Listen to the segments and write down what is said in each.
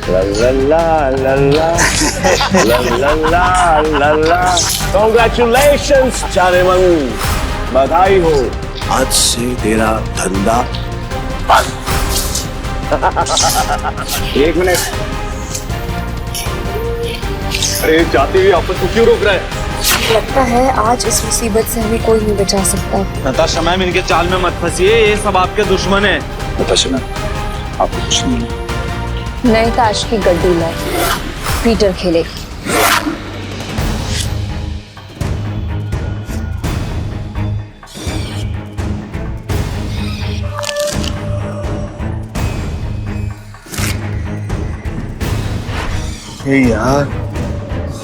ला ला ला ला ला ला ला ला ला ला। Congratulations चारेमन, बधाई हो, आज से तेरा धंधा बंद। एक मिनट, अरे जाते हुए आपस को क्यों रोक रहा है? लगता है आज इस मुसीबत से हमें कोई नहीं बचा सकता। नताशा मैम, इनके चाल में मत फंसिए, ये सब आपके दुश्मन है। नताशा मैम, आपको कुछ नहीं है। नए ताश की गड्डी लाए, पीटर खेलेगी। यार,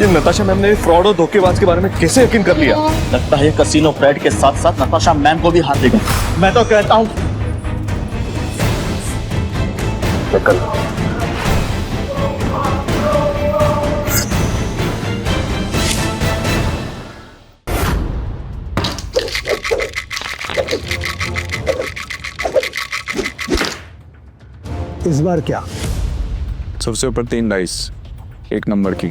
ये नताशा मैम ने फ्रॉड और धोखेबाज के बारे में कैसे यकीन कर लिया? लगता है कसिनो प्राइड के साथ साथ नताशा मैम को भी हाथ देगा। मैं तो कहता हूँ इस बार क्या? सबसे ऊपर 3 डाइस, 1 नंबर की।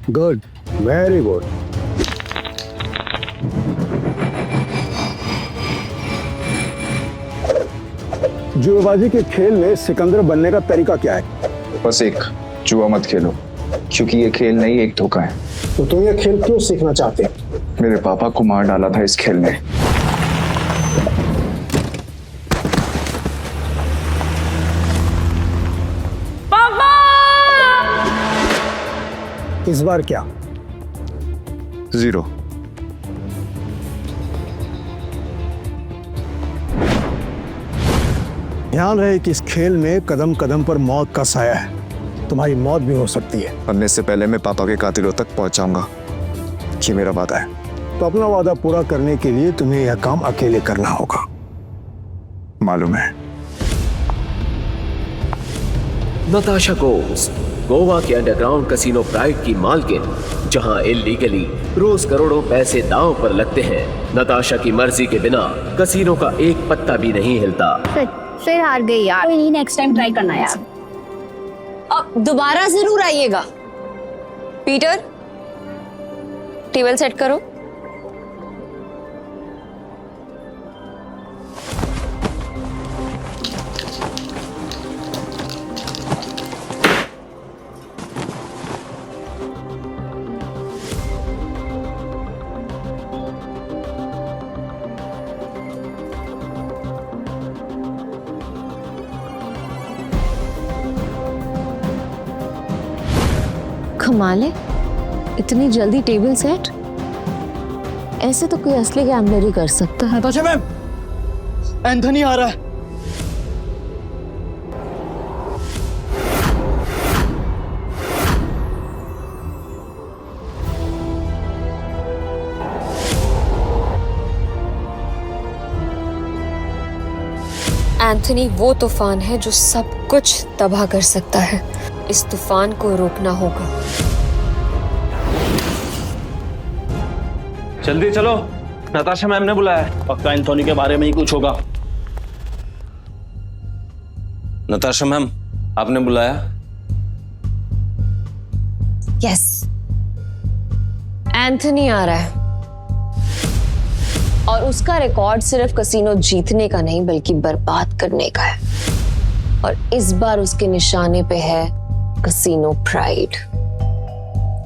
Good, very good. जुएबाजी के खेल में सिकंदर बनने का तरीका क्या है? बस एक, जुआ मत खेलो, क्योंकि ये खेल नहीं, एक धोखा है। तो तुम ये खेल क्यों सीखना चाहते हो? मेरे पापा को मार डाला था इस खेल ने। इस बार क्या? 0। ध्यान रहे कि इस खेल में कदम कदम पर मौत का साया है, तुम्हारी मौत भी हो सकती है। मरने से पहले मैं पापा के कातिलों तक पहुंचाऊंगा, ये मेरा वादा है। तो अपना वादा पूरा करने के लिए तुम्हें यह काम अकेले करना होगा। मालूम है। नताशा कोल्स, गोवा के अंडरग्राउंड कसिनो प्राइड की मालकिन, जहां इल्लीगली रोज करोड़ों पैसे दांव पर लगते हैं। नताशा की मर्जी के बिना कसिनो का एक पत्ता भी नहीं हिलता। फिर हार गई यार। कोई नहीं, नेक्स्ट टाइम ट्राई करना यार। अब दोबारा जरूर आइएगा। पीटर, टेबल सेट करो। कमाल है, इतनी जल्दी टेबल सेट? ऐसे तो कोई असली गैम्बलर ही कर सकता है। नताशा मैम, एंथनी आ रहा है। एंथनी वो तूफान है जो सब कुछ तबाह कर सकता है। इस तूफान को रोकना होगा। जल्दी चलो, नताशा मैम ने बुलाया है। पक्का एंथोनी के बारे में ही कुछ होगा। नताशा मैम, आपने बुलाया? यस, एंथनी आ रहा है और उसका रिकॉर्ड सिर्फ कसिनो जीतने का नहीं बल्कि बर्बाद करने का है। और इस बार उसके निशाने पे है कसिनो प्राइड।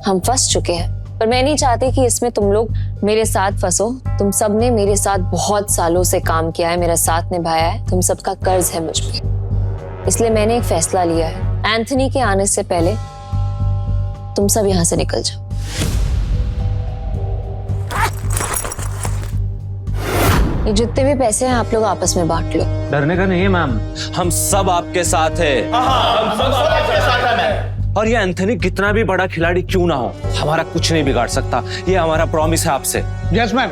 हम फंस चुके हैं, पर मैं नहीं चाहती कि इसमें तुम लोग मेरे साथ फंसो। तुम सब ने मेरे साथ बहुत सालों से काम किया है, मेरा साथ निभाया है, तुम सबका कर्ज है मुझ पे। इसलिए मैंने एक फैसला लिया है, एंथनी के आने से पहले तुम सब यहां से निकल जाओ। ये जितने भी पैसे हैं आप लोग आपस में बांट लो। डरने का नहीं है मैम, हम सब आपके साथ हैं। और ये एंथनी कितना भी बड़ा खिलाड़ी क्यों ना हो, हमारा कुछ नहीं बिगाड़ सकता। ये हमारा प्रॉमिस है आपसे। यस मैम,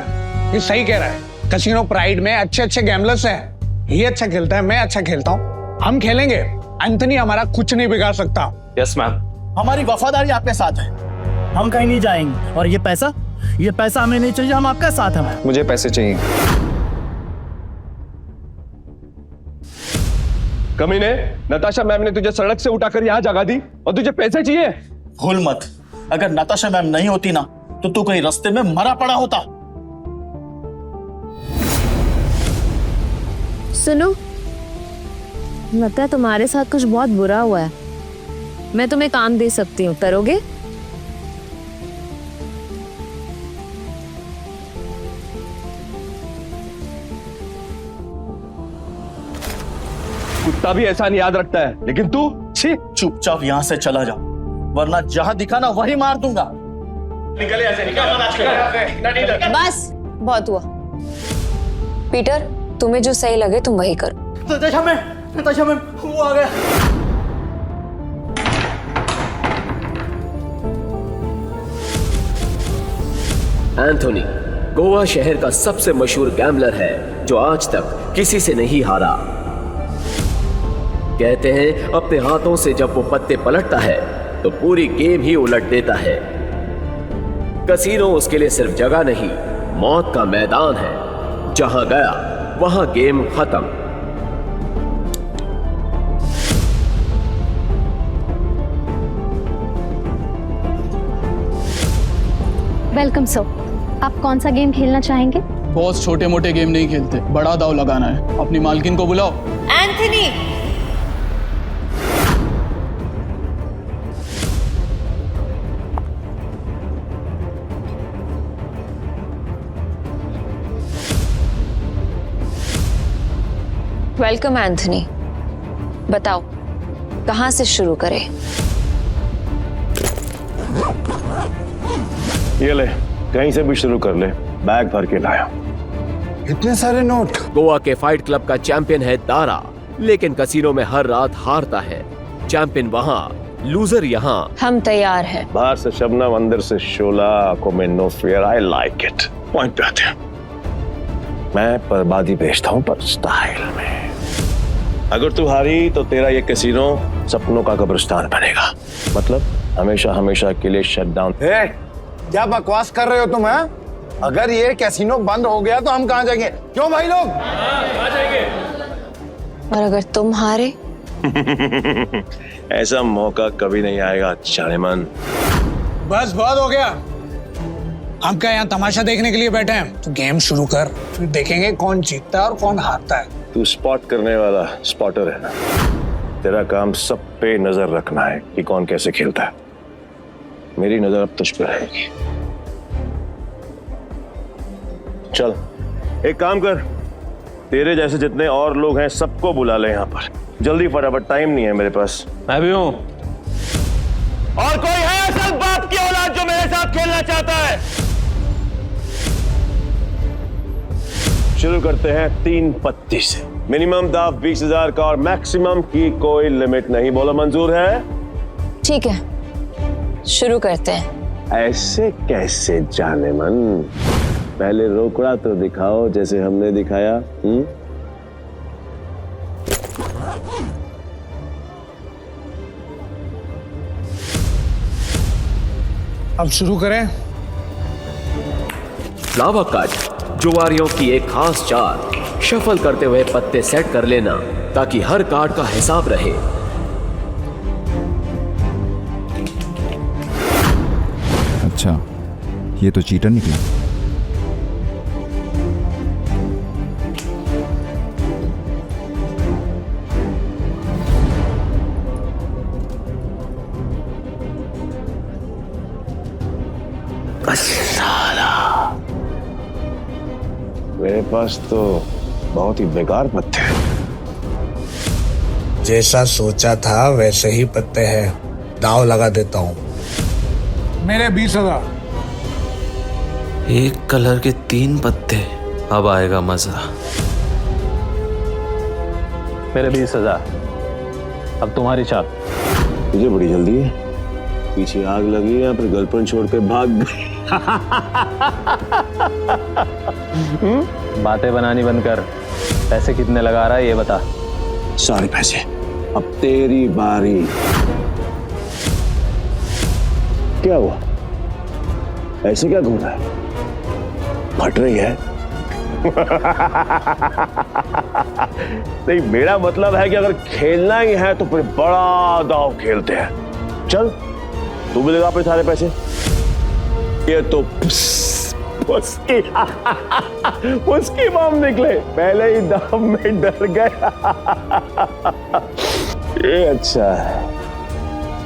ये सही कह रहा है। कसिनो प्राइड में अच्छे अच्छे गैम्बलर्स हैं। ये अच्छा खेलता है, मैं अच्छा खेलता हूँ, हम खेलेंगे। एंथनी हमारा कुछ नहीं बिगाड़ सकता। Yes ma'am. हमारी वफादारी आपके साथ है, हम कहीं नहीं जाएंगे। और ये पैसा हमें नहीं चाहिए, हम आपके साथ हैं। मुझे पैसे चाहिए। कमीने, नताशा मैम ने तुझे सड़क से उठाकर यहाँ जगा दी और तुझे पैसे चाहिए? भूल मत, अगर नताशा मैम नहीं होती ना तो तू कहीं रास्ते में मरा पड़ा होता। सुनो, लगता है तुम्हारे साथ कुछ बहुत बुरा हुआ है। मैं तुम्हें काम दे सकती हूँ, करोगे? कुत्ता भी ऐसा नहीं याद रखता है, लेकिन तू छी। चुपचाप यहाँ से चला जा, वरना जहां दिखा ना वही मार दूंगा। बस बहुत हुआ। पीटर, तुम्हें जो सही लगे तुम वही करो। नताशा मैम वो आ गया। एंथोनी गोवा शहर का सबसे मशहूर गैम्बलर है जो आज तक किसी से नहीं हारा। कहते हैं अपने हाथों से जब वो पत्ते पलटता है तो पूरी गेम ही उलट देता है। कसीनो उसके लिए सिर्फ जगह नहीं, मौत का मैदान है। जहां गया वहां गेम खत्म। वेलकम सर, आप कौन सा गेम खेलना चाहेंगे? बॉस छोटे मोटे गेम नहीं खेलते, बड़ा दाव लगाना है। अपनी मालकिन को बुलाओ। Anthony, welcome Anthony. बताओ कहां से शुरू करें? ये ले, कहीं से भी शुरू कर ले, बैग भर के लाया। इतने सारे नोट। गोवा के फाइट क्लब का चैंपियन है दारा, लेकिन कसीनो में हर रात हारता है। चैंपियन वहां, लूजर यहाँ। हम तैयार हैं। बाहर से शबनम, अंदर से शोला, आंखों में no fear. I like it. Point पे आते हैं। मैं बर्बादी बेचता हूँ पर स्टाइल में। अगर तू हारी तो तेरा ये कैसीनो सपनों का कब्रिस्तान बनेगा। मतलब हमेशा हमेशा के लिए शट डाउन। क्या बकवास कर रहे हो तुम? हैं? अगर ये कैसीनो बंद हो गया तो हम कहाँ जाएंगे? क्यों भाई लोग? और अगर तुम हारे? ऐसा मौका कभी नहीं आएगा जानेमन। बस बहुत हो गया। हम क्या यहाँ तमाशा देखने के लिए बैठे हैं? तो गेम शुरू कर, फिर देखेंगे कौन जीतता है और कौन हारता है। तू स्पॉट करने वाला स्पॉटर है ना? तेरा काम सब पे नजर रखना है कि कौन कैसे खेलता है। मेरी नजर अब तुझ पे रहेगी। चल एक काम कर, तेरे जैसे जितने और लोग हैं सबको बुला ले यहाँ पर जल्दी, फटाफट, टाइम नहीं है मेरे पास। मैं भी हूँ। और कोई है असल बाप की औलाद जो मेरे साथ खेलना चाहता है? शुरू करते हैं 3 पत्ती से। मिनिमम दाव 20,000 का और मैक्सिमम की कोई लिमिट नहीं। बोलो मंजूर है? ठीक है, शुरू करते हैं। ऐसे कैसे जानेमन? पहले रोकड़ा तो दिखाओ जैसे हमने दिखाया। अब शुरू करें। लावा कट जुआरियों की एक खास चाल। शफल करते हुए पत्ते सेट कर लेना ताकि हर कार्ड का हिसाब रहे। अच्छा, ये तो चीटर निकला। मेरे पास तो बहुत ही बेकार पत्ते हैं। जैसा सोचा था वैसे ही पत्ते हैं। दाव लगा देता हूँ। मेरे 20,000। एक कलर के 3 पत्ते, अब आएगा मजा। मेरे 20,000। अब तुम्हारी चाल। तुझे बड़ी जल्दी है, पीछे आग लगी या फिर गर्लफ्रेंड छोड़ के भाग गई? बातें बनानी बंद कर। पैसे कितने लगा रहा है ये बता। सारे पैसे। अब तेरी बारी। क्या हुआ? ऐसे क्या घूम रहा है? फट रही है? नहीं, मेरा मतलब है कि अगर खेलना ही है तो फिर बड़ा दांव खेलते हैं। चल, तू भी लगा अपने सारे पैसे। ये तो उसकी माम निकले, पहले ही दाम में डर गया। ये अच्छा है।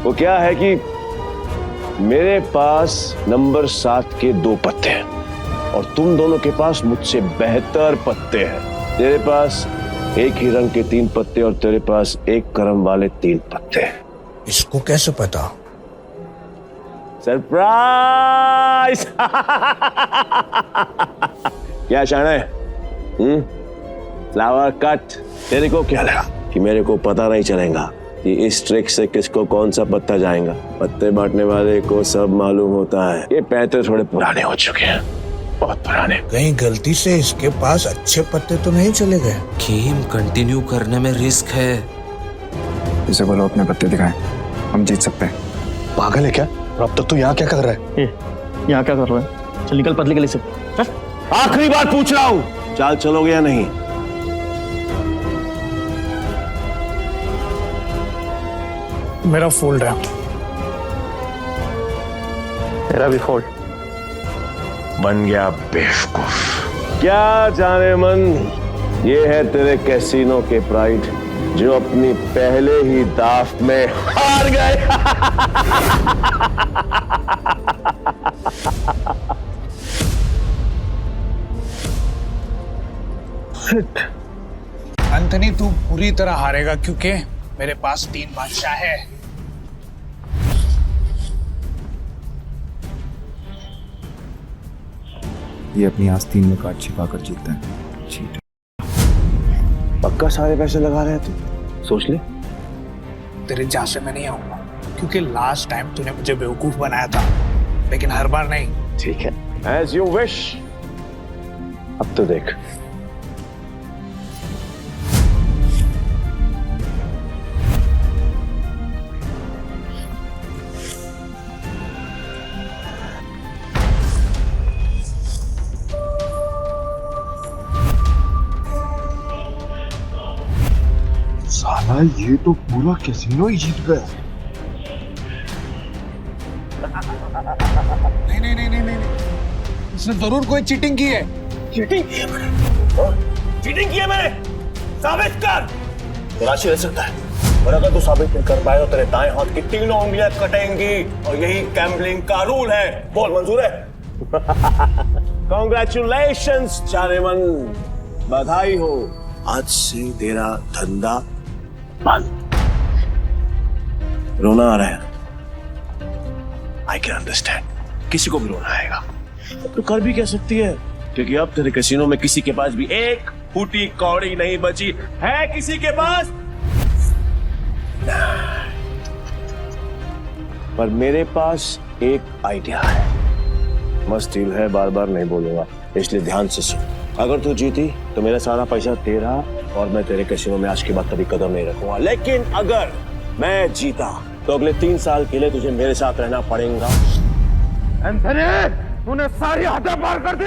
वो क्या है कि मेरे पास नंबर 7 के 2 पत्ते हैं और तुम दोनों के पास मुझसे बेहतर पत्ते हैं। तेरे पास एक ही रंग के 3 पत्ते और तेरे पास एक क्रम वाले 3 पत्ते। इसको कैसे पता? सरप्राइज। क्या शाने? Flower cut. तेरे को क्या लगा कि मेरे को पता नहीं चलेगा कि इस ट्रिक से किसको कौन सा पत्ता जाएगा? पत्ते बांटने वाले को सब मालूम होता है। ये पैसे थोड़े पुराने हो चुके हैं, बहुत पुराने। कहीं गलती से इसके पास अच्छे पत्ते तो नहीं चले गए? गेम कंटिन्यू करने में रिस्क है। इसे बोलो अपने पत्ते दिखाएं, हम जीत सकते हैं। पागल है क्या? अब तक तू यहाँ क्या कर रहा है? यहाँ क्या कर रहा है? चल निकल पतली गली से। चल। आखिरी बार पूछ रहा हूँ, चाल चलोगे या नहीं? मेरा फोल्ड है। तेरा भी फोल्ड। बन गया बेवकूफ। क्या जाने मन, ये है तेरे कैसीनो के प्राइड जो अपनी पहले ही दाव में हार गए। एंथनी, तू पूरी तरह हारेगा क्योंकि मेरे पास 3 बादशाह है। ये अपनी आस्तीन में काट छिपा कर जीतता है। चीट। पक्का सारे पैसे लगा रहे तू? सोच ले। तेरे जहां से मैं नहीं आऊंगा क्योंकि लास्ट टाइम तूने मुझे बेवकूफ बनाया था, लेकिन हर बार नहीं। ठीक है, एज यू विश। अब तो देख। साला ये तो पूरा कैसीनो ही जीत गया। नहीं नहीं नहीं नहीं नहीं, इसने जरूर कोई चीटिंग की है। चीटिंग की है मैंने? चीटिंग की है मैंने? साबित कर। राशि रह सकता है, और अगर तू साबित नहीं कर पाए तो तेरे दाएं हाथ की 3 उंगलियां कटेंगी, और यही गैम्बलिंग का रूल है। बोल, मंजूर है? कांग्रेचुलेशंस जानेमन, बधाई हो। आज से तेरा धंधा बंद। रोना आ रहा है? आई कैन अंडरस्टैंड, किसी को भी रोना आएगा। तो कर भी क्या सकती है, क्योंकि अब तेरे कैसीनो में किसी के पास भी एक फूटी कौड़ी नहीं बची है। किसी के पास? पर मेरे पास एक आइडिया है। मस्त डील है, बार बार नहीं बोलूंगा, इसलिए ध्यान से सुन। अगर तू जीती तो मेरा सारा पैसा तेरा, और मैं तेरे कैसीनो में आज के बाद कभी कदम नहीं रखूंगा। लेकिन अगर मैं जीता तो अगले 3 साल के लिए तुझे मेरे साथ रहना पड़ेगा। एंथनी, तूने सारी हदें पार कर दी।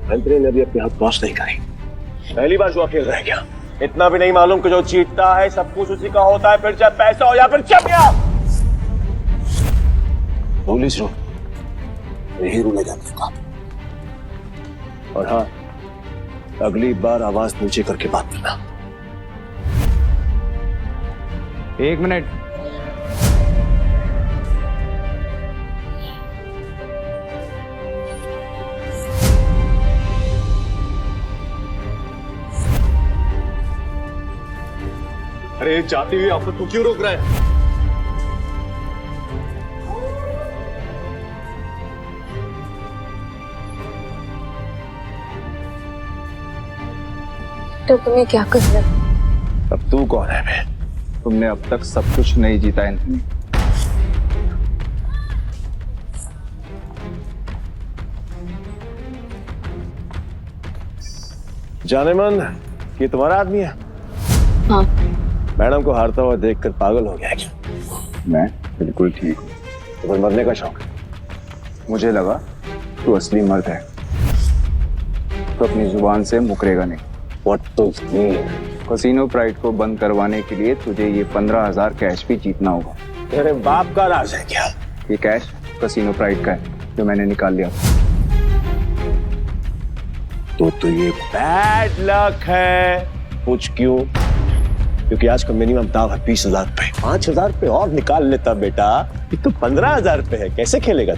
एंथनी ने अभी अपने हाथ वॉश नहीं करी। पहली बार जुआ खेल रहा है क्या? इतना भी नहीं मालूम कि जो जीतता है सब कुछ उसी का होता है, फिर चाहे पैसा हो या फिर चमिया। पुलिस रो, यही रूल है गैम्बलिंग का। और हाँ, अगली बार आवाज नीचे करके बात करना। 1 मिनट। अरे जाती हुई आफत को क्यों रोक रहा है? तो तुम्हें क्या करना? अब तू कौन है बे? तुमने अब तक सब कुछ नहीं जीता एंथनी। जानेमन, ये तुम्हारा आदमी है? हाँ। मैडम को हारता हुआ देखकर पागल हो गया क्या? मैं बिल्कुल ठीक हूँ। तुम्हें मरने का शौक है? मुझे लगा तू असली मर्द है। तो अपनी जुबान से मुकरेगा नहीं। What to mean? Casino pride को बंद करवाने के लिए तुझे ये 15,000 कैश भी जीतना होगा। तेरे बाप का राज है क्या? ये कैश कसिनो प्राइड का है जो मैंने निकाल लिया। तो ये बैड लक है। पूछ क्यों? क्योंकि आज का मिनिमम दाव है 20,000 पे। 5,000 पे और निकाल लेता बेटा। ये तो 15,000 पे है, कैसे खेलेगा?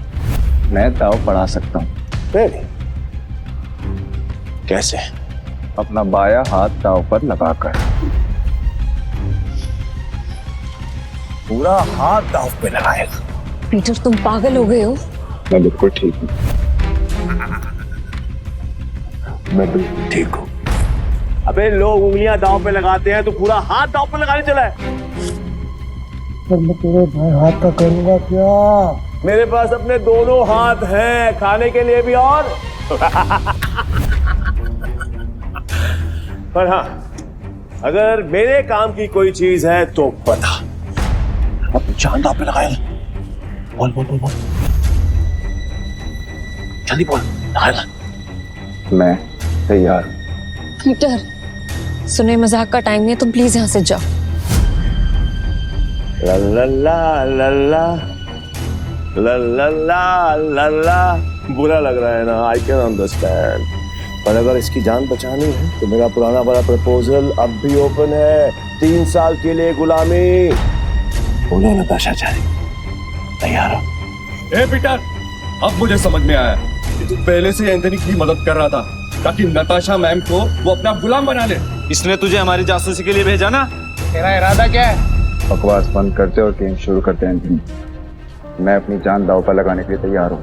मैं दाव बढ़ा सकता हूँ। कैसे? अपना बाया हाथ दाव पर लगाकर। पूरा हाथ दाव पे लगाएगा? पीटर तुम पागल हो गए हो? मैं बिल्कुल ठीक हूँ। मैं बिल्कुल ठीक हूँ। अबे लोग उंगलियां दांव पे लगाते हैं तो पूरा हाथ दांव पे लगाने चला है। पर मैं तेरे भाई हाथ का करूंगा क्या? मेरे पास अपने दोनों हाथ हैं, खाने के लिए भी और पर हाँ, अगर मेरे काम की कोई चीज है तो बता। अब जान दांव पे लगाएगा। बोल बोल बोल बोल, जल्दी बोल। लगाएगा? मैं तैयार हूँ। पीटर सुने, मजाक का टाइम नहीं है, तुम प्लीज यहाँ से जाओ। ला ला ला ला ला ला ला ला ला ला। बुरा लग रहा है ना, आई कैन अंडरस्टैंड, पर अगर इसकी जान बचानी है तो मेरा पुराना वाला प्रपोजल अब भी ओपन है। 3 साल के लिए गुलामी। बोलो नताशा चारी, तैयार हो? ए पीटर, अब मुझे समझ में आया कि तू पहले से एंथनी की मदद कर रहा था ताकि नताशा मैम को वो अपना गुलाम बना ले। इसने तुझे हमारी जासूसी के लिए भेजा ना? तेरा इरादा क्या है? बकवास बंद करते और गेम शुरू करते हैं एंथनी। मैं अपनी जान दाव पर लगाने के लिए तैयार हूँ।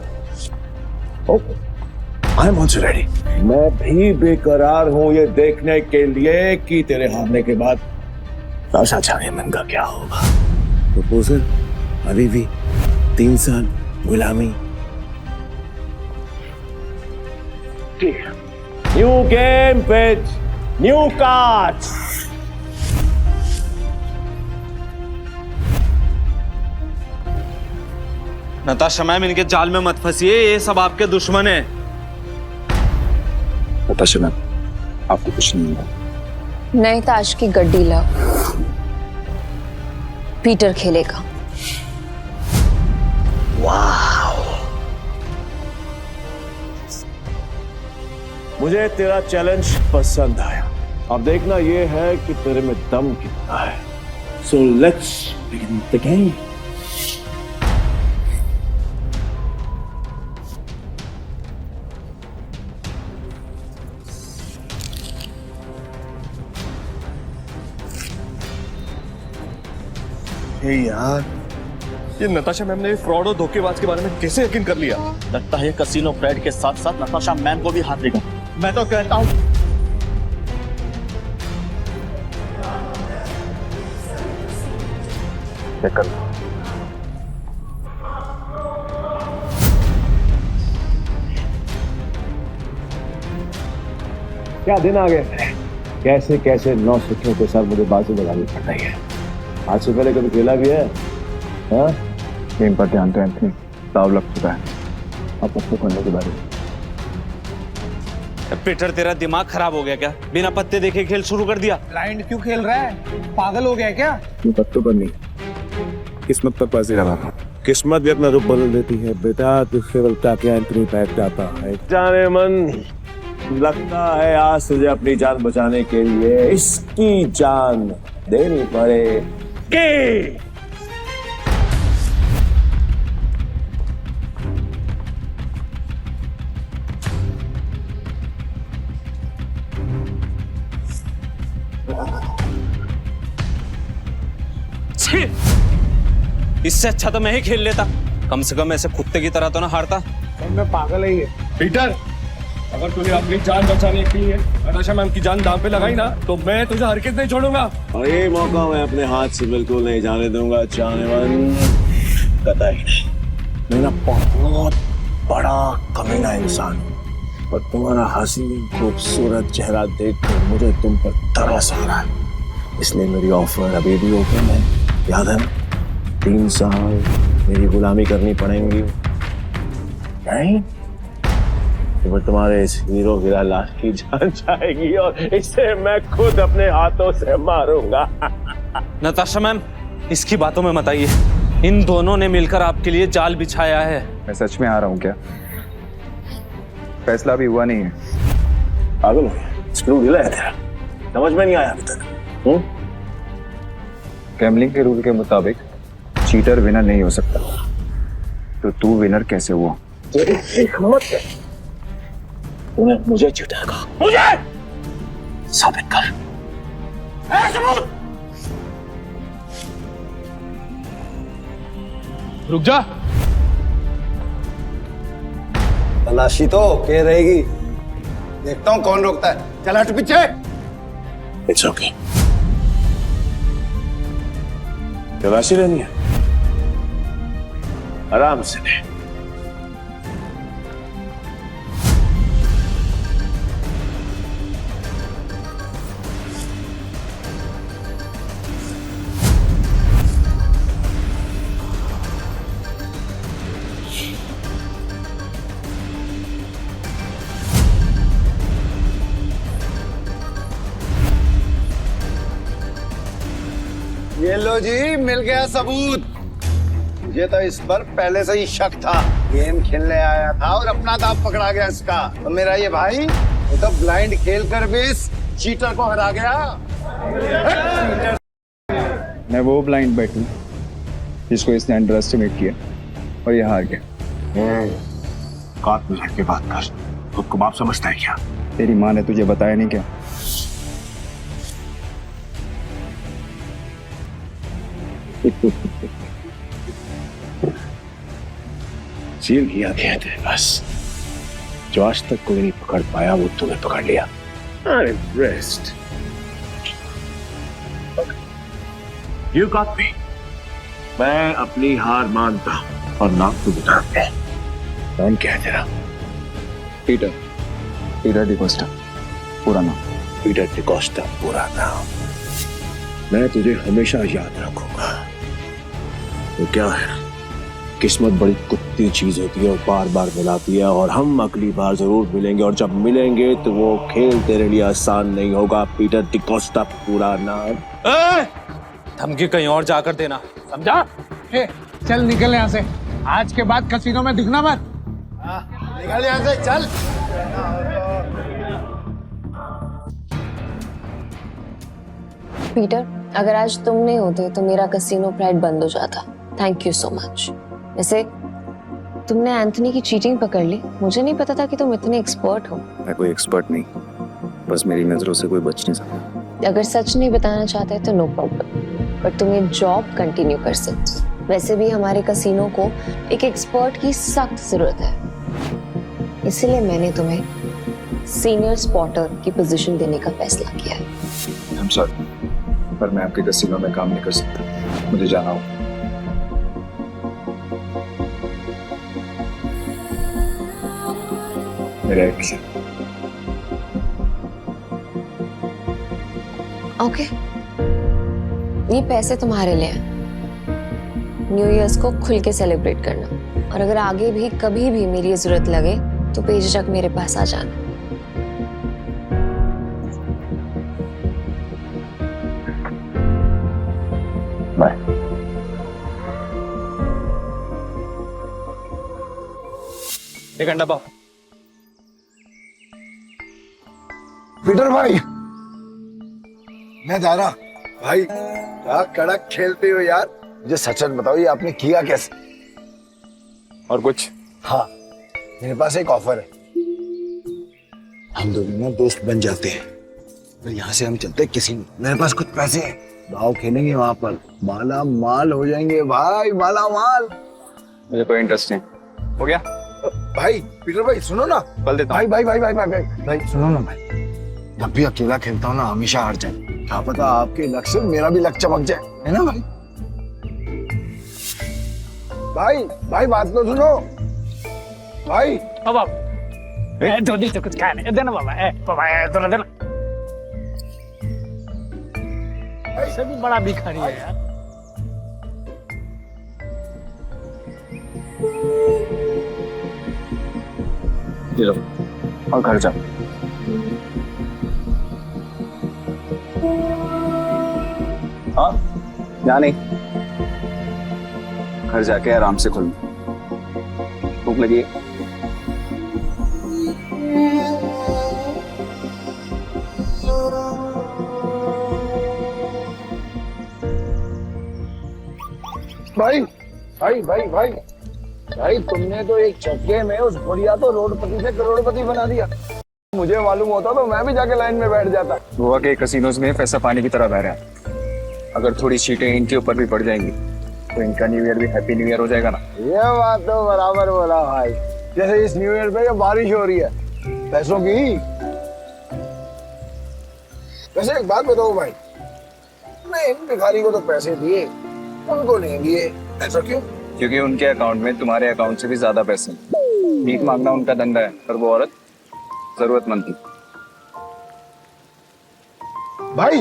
I am also ready. मैं भी बेकरार हूँ ये देखने के लिए कि तेरे हारने के बाद नताशा चारी मन का क्या होगा। प्रपोजल अभी भी 3 साल गुलामी। ठीक है, new game with new cards. Natasha ma'am, इनके जाल में मत फंसिए, ये सब आपके दुश्मन हैं। नताशा मैम, आपको कुछ नहीं होगा। नए ताश की गड्डी लाओ, पीटर खेलेगा। मुझे तेरा चैलेंज पसंद आया। अब देखना ये है कि तेरे में दम कितना है। So let's begin the game. यार, ये नताशा मैम ने फ्रॉड और धोखेबाज के बारे में कैसे यकीन कर लिया? लगता है कसिनो प्राइड के साथ साथ नताशा मैम को भी हाथ देगा। मैं तो कहता हूँ क्या दिन आ गए। कैसे कैसे 9 सिक्कों के साथ मुझे बाजू लगानी पड़ रही है। आज से पहले कभी खेला भी है? हाँ? गेम पर ध्यान दो एंथनी, दाव लग चुका है। अब उसको करने के बारे में। पीटर, तेरा दिमाग खराब हो गया क्या? बिना पत्ते देखे खेल शुरू कर दिया। ब्लाइंड क्यों खेल रहा है? पागल हो गया क्या? पत्तों पर नहीं, किस्मत पर बाजी लगा। किस्मत भी अपना रूप बदल देती है बेटा, तुझसे बलता क्या एंट्री बैठ जाता है। जाने मन, लगता है आज तुझे अपनी जान बचाने के लिए इसकी जान देनी पड़ेगी। इससे अच्छा तो मैं ही खेल लेता, कम से कम ऐसे कुत्ते की तरह तो ना हारता। मैं पागल है ये। पीटर, अगर तुझे अपनी जान बचाने के लिए नताशा मैम की जान दांव पे लगाई ना तो मैं तुझे हरकत नहीं छोड़ूंगा। और ये मौका मैं अपने हाथ से बिल्कुल नहीं जाने दूंगा। जाने मन कतई नहीं। मैं ना बहुत बड़ा कमीना इंसान हूँ और तुम्हारा हसीन खूबसूरत चेहरा देखकर मुझे तुम पर तरस आ रहा है। इसलिए मेरी ऑफर अभी भी ओपन है। याद है, 3 साल मेरी गुलामी करनी पड़ेगी। नहीं? तो तुम्हारे इस हीरो वीरा लाल की जान जाएगी और इसे मैं खुद अपने हाथों से मारूंगा। नताशा मैम, इसकी बातों में मत आइए। इन दोनों ने मिलकर आपके लिए जाल बिछाया है। मैं सच में आ रहा हूँ क्या? फैसला भी हुआ नहीं है। पागल हो गया? स्क्रू ढीला है तेरा, समझ में नहीं आया अभी तक? गैम्बलिंग के रूल के मुताबिक चीटर विनर नहीं हो सकता, तो तू विनर कैसे हुआ? तेरी हिम्मत है, तूने मुझे चीटर कहा। मुझे साबित कर। सबूत। रुक जा। तलाशी तो के रहेगी, देखता हूँ कौन रोकता है। चल हट पीछे। इट्स ओके, तलाशी लेनी है, आराम से ले। ये लो जी, मिल गया सबूत। मुझे तो इस पर पहले से ही शक था। गेम खेलने आया था और अपना दांव पकड़ा गया इसका। तो मेरा ये भाई वो तो ब्लाइंड खेल कर भी इस चीटर को हरा गया। मैं वो ब्लाइंड बैठू जिसको इसने अंडर एस्टिमेट किया और ये हार गया। काट में के बात कर, खुद को बाप समझता है क्या? तेरी माँ ने तुझे बताया नहीं क्या? सील किया गया तेरे पास, जो आज तक कोई नहीं पकड़ पाया वो तूने पकड़ लिया। I'm impressed. You got me. मैं अपनी हार मानता हूं और नाम तो बताते हैं। नाम क्या है तेरा? पीटर डिकोस्टा पूरा नाम। पीटर डिकोस्टा पूरा नाम। मैं तुझे हमेशा याद रखूंगा। तो क्या है, किस्मत बड़ी कुत्ती चीज होती है और बार बार मिलाती है, और हम अगली बार जरूर मिलेंगे, और जब मिलेंगे तो वो खेल तेरे लिए आसान नहीं होगा। पीटर डिकोस्टा पूरा नाम। धमकी कहीं और जाकर देना, समझा? चल निकल यहाँ से। आज के बाद कसीनो में दिखना मत। निकल यहाँ से, चल। पीटर, अगर आज तुम नहीं होते तो मेरा कसीनो प्राइड बंद हो जाता। Thank you so much. वैसे तुमने एंथनी की चीटिंग पकड़ ली, मुझे नहीं पता था कि तुम इतने एक्सपर्ट हो। मैं कोई एक्सपर्ट नहीं, बस मेरी नजरों से कोई बच नहीं सकता। अगर सच नहीं बताना चाहते तो नो प्रॉब्लम, पर तुम ये जॉब कंटिन्यू कर सकते हो। वैसे भी हमारे कसीनो को एक एक्सपर्ट की सख्त जरूरत है, इसलिए मैंने तुम्हें सीनियर स्पॉटर की पोजीशन देने का फैसला किया है। I'm sorry, पर मैं आपके कसीनो में काम नहीं कर सकता, मुझे जाना हो। मेरा एक ओके, ये पैसे तुम्हारे लिए हैं। न्यू ईयर्स को खुल के सेलिब्रेट करना, और अगर आगे भी कभी भी मेरी जरूरत लगे तो बेझिझक मेरे पास आ जाना। बाय। एक अंडा पाओ। पीटर भाई, मैं जा रहा। भाई क्या कड़क खेलते हो यार। मुझे सच सच बताओ, ये आपने किया कैसे? और कुछ? हाँ, मेरे पास एक ऑफर है। हम दोनों ना दोस्त बन जाते हैं, तो यहाँ से हम चलते हैं किसी। मेरे पास कुछ पैसे हैं, दाव खेलेंगे वहां पर, माला माल हो जाएंगे भाई, माला माल। मुझे कोई इंटरेस्ट नहीं। हो गया? भाई पीटर भाई सुनो ना। बल देता भाई भाई भाई भाई भाई भाई भाई सुनो ना भाई, जब भी अकेला खेलता हूँ ना हमेशा हार जाए। क्या पता आपके लक से मेरा भी लक चमक जाए, है ना भाई? भाई भाई बात तो सुनो भाई। बाबा धोनी तो कुछ खाया नहीं, देना बाबा। बाबा देना देना। ऐसे भी बड़ा भिखारी है यार। ये लो। और घर जा। हाँ, या नहीं, घर जाके आराम से खुल, भूख लगी है। भाई भाई भाई भाई भाई, तुमने तो एक झटके में उस बुढ़िया तो रोडपति से करोड़पति बना दिया। मुझे मालूम होता तो मैं भी जाके लाइन में बैठ जाता। गोवा के कैसीनोज में पैसा पानी की तरह बह रहा है। अगर थोड़ी सीटें इनके ऊपर भी पड़ जाएंगी तो इनका न्यू ईयर भी हैप्पी न्यू ईयर हो जाएगा ना। ये बात तो बराबर बोला भाई। जैसे इस न्यू ईयर पे ये बारिश हो रही है पैसों की। वैसे एक बात बताओ भाई, मैं इन भिखारी को तो पैसे दिए, उनको नहीं दिए, ऐसा क्यों? क्योंकि उनके अकाउंट में तुम्हारे अकाउंट से भी ज्यादा पैसे। भीख मांगना उनका धंधा है, पर वो औरत जरूरतमंद थी। भाई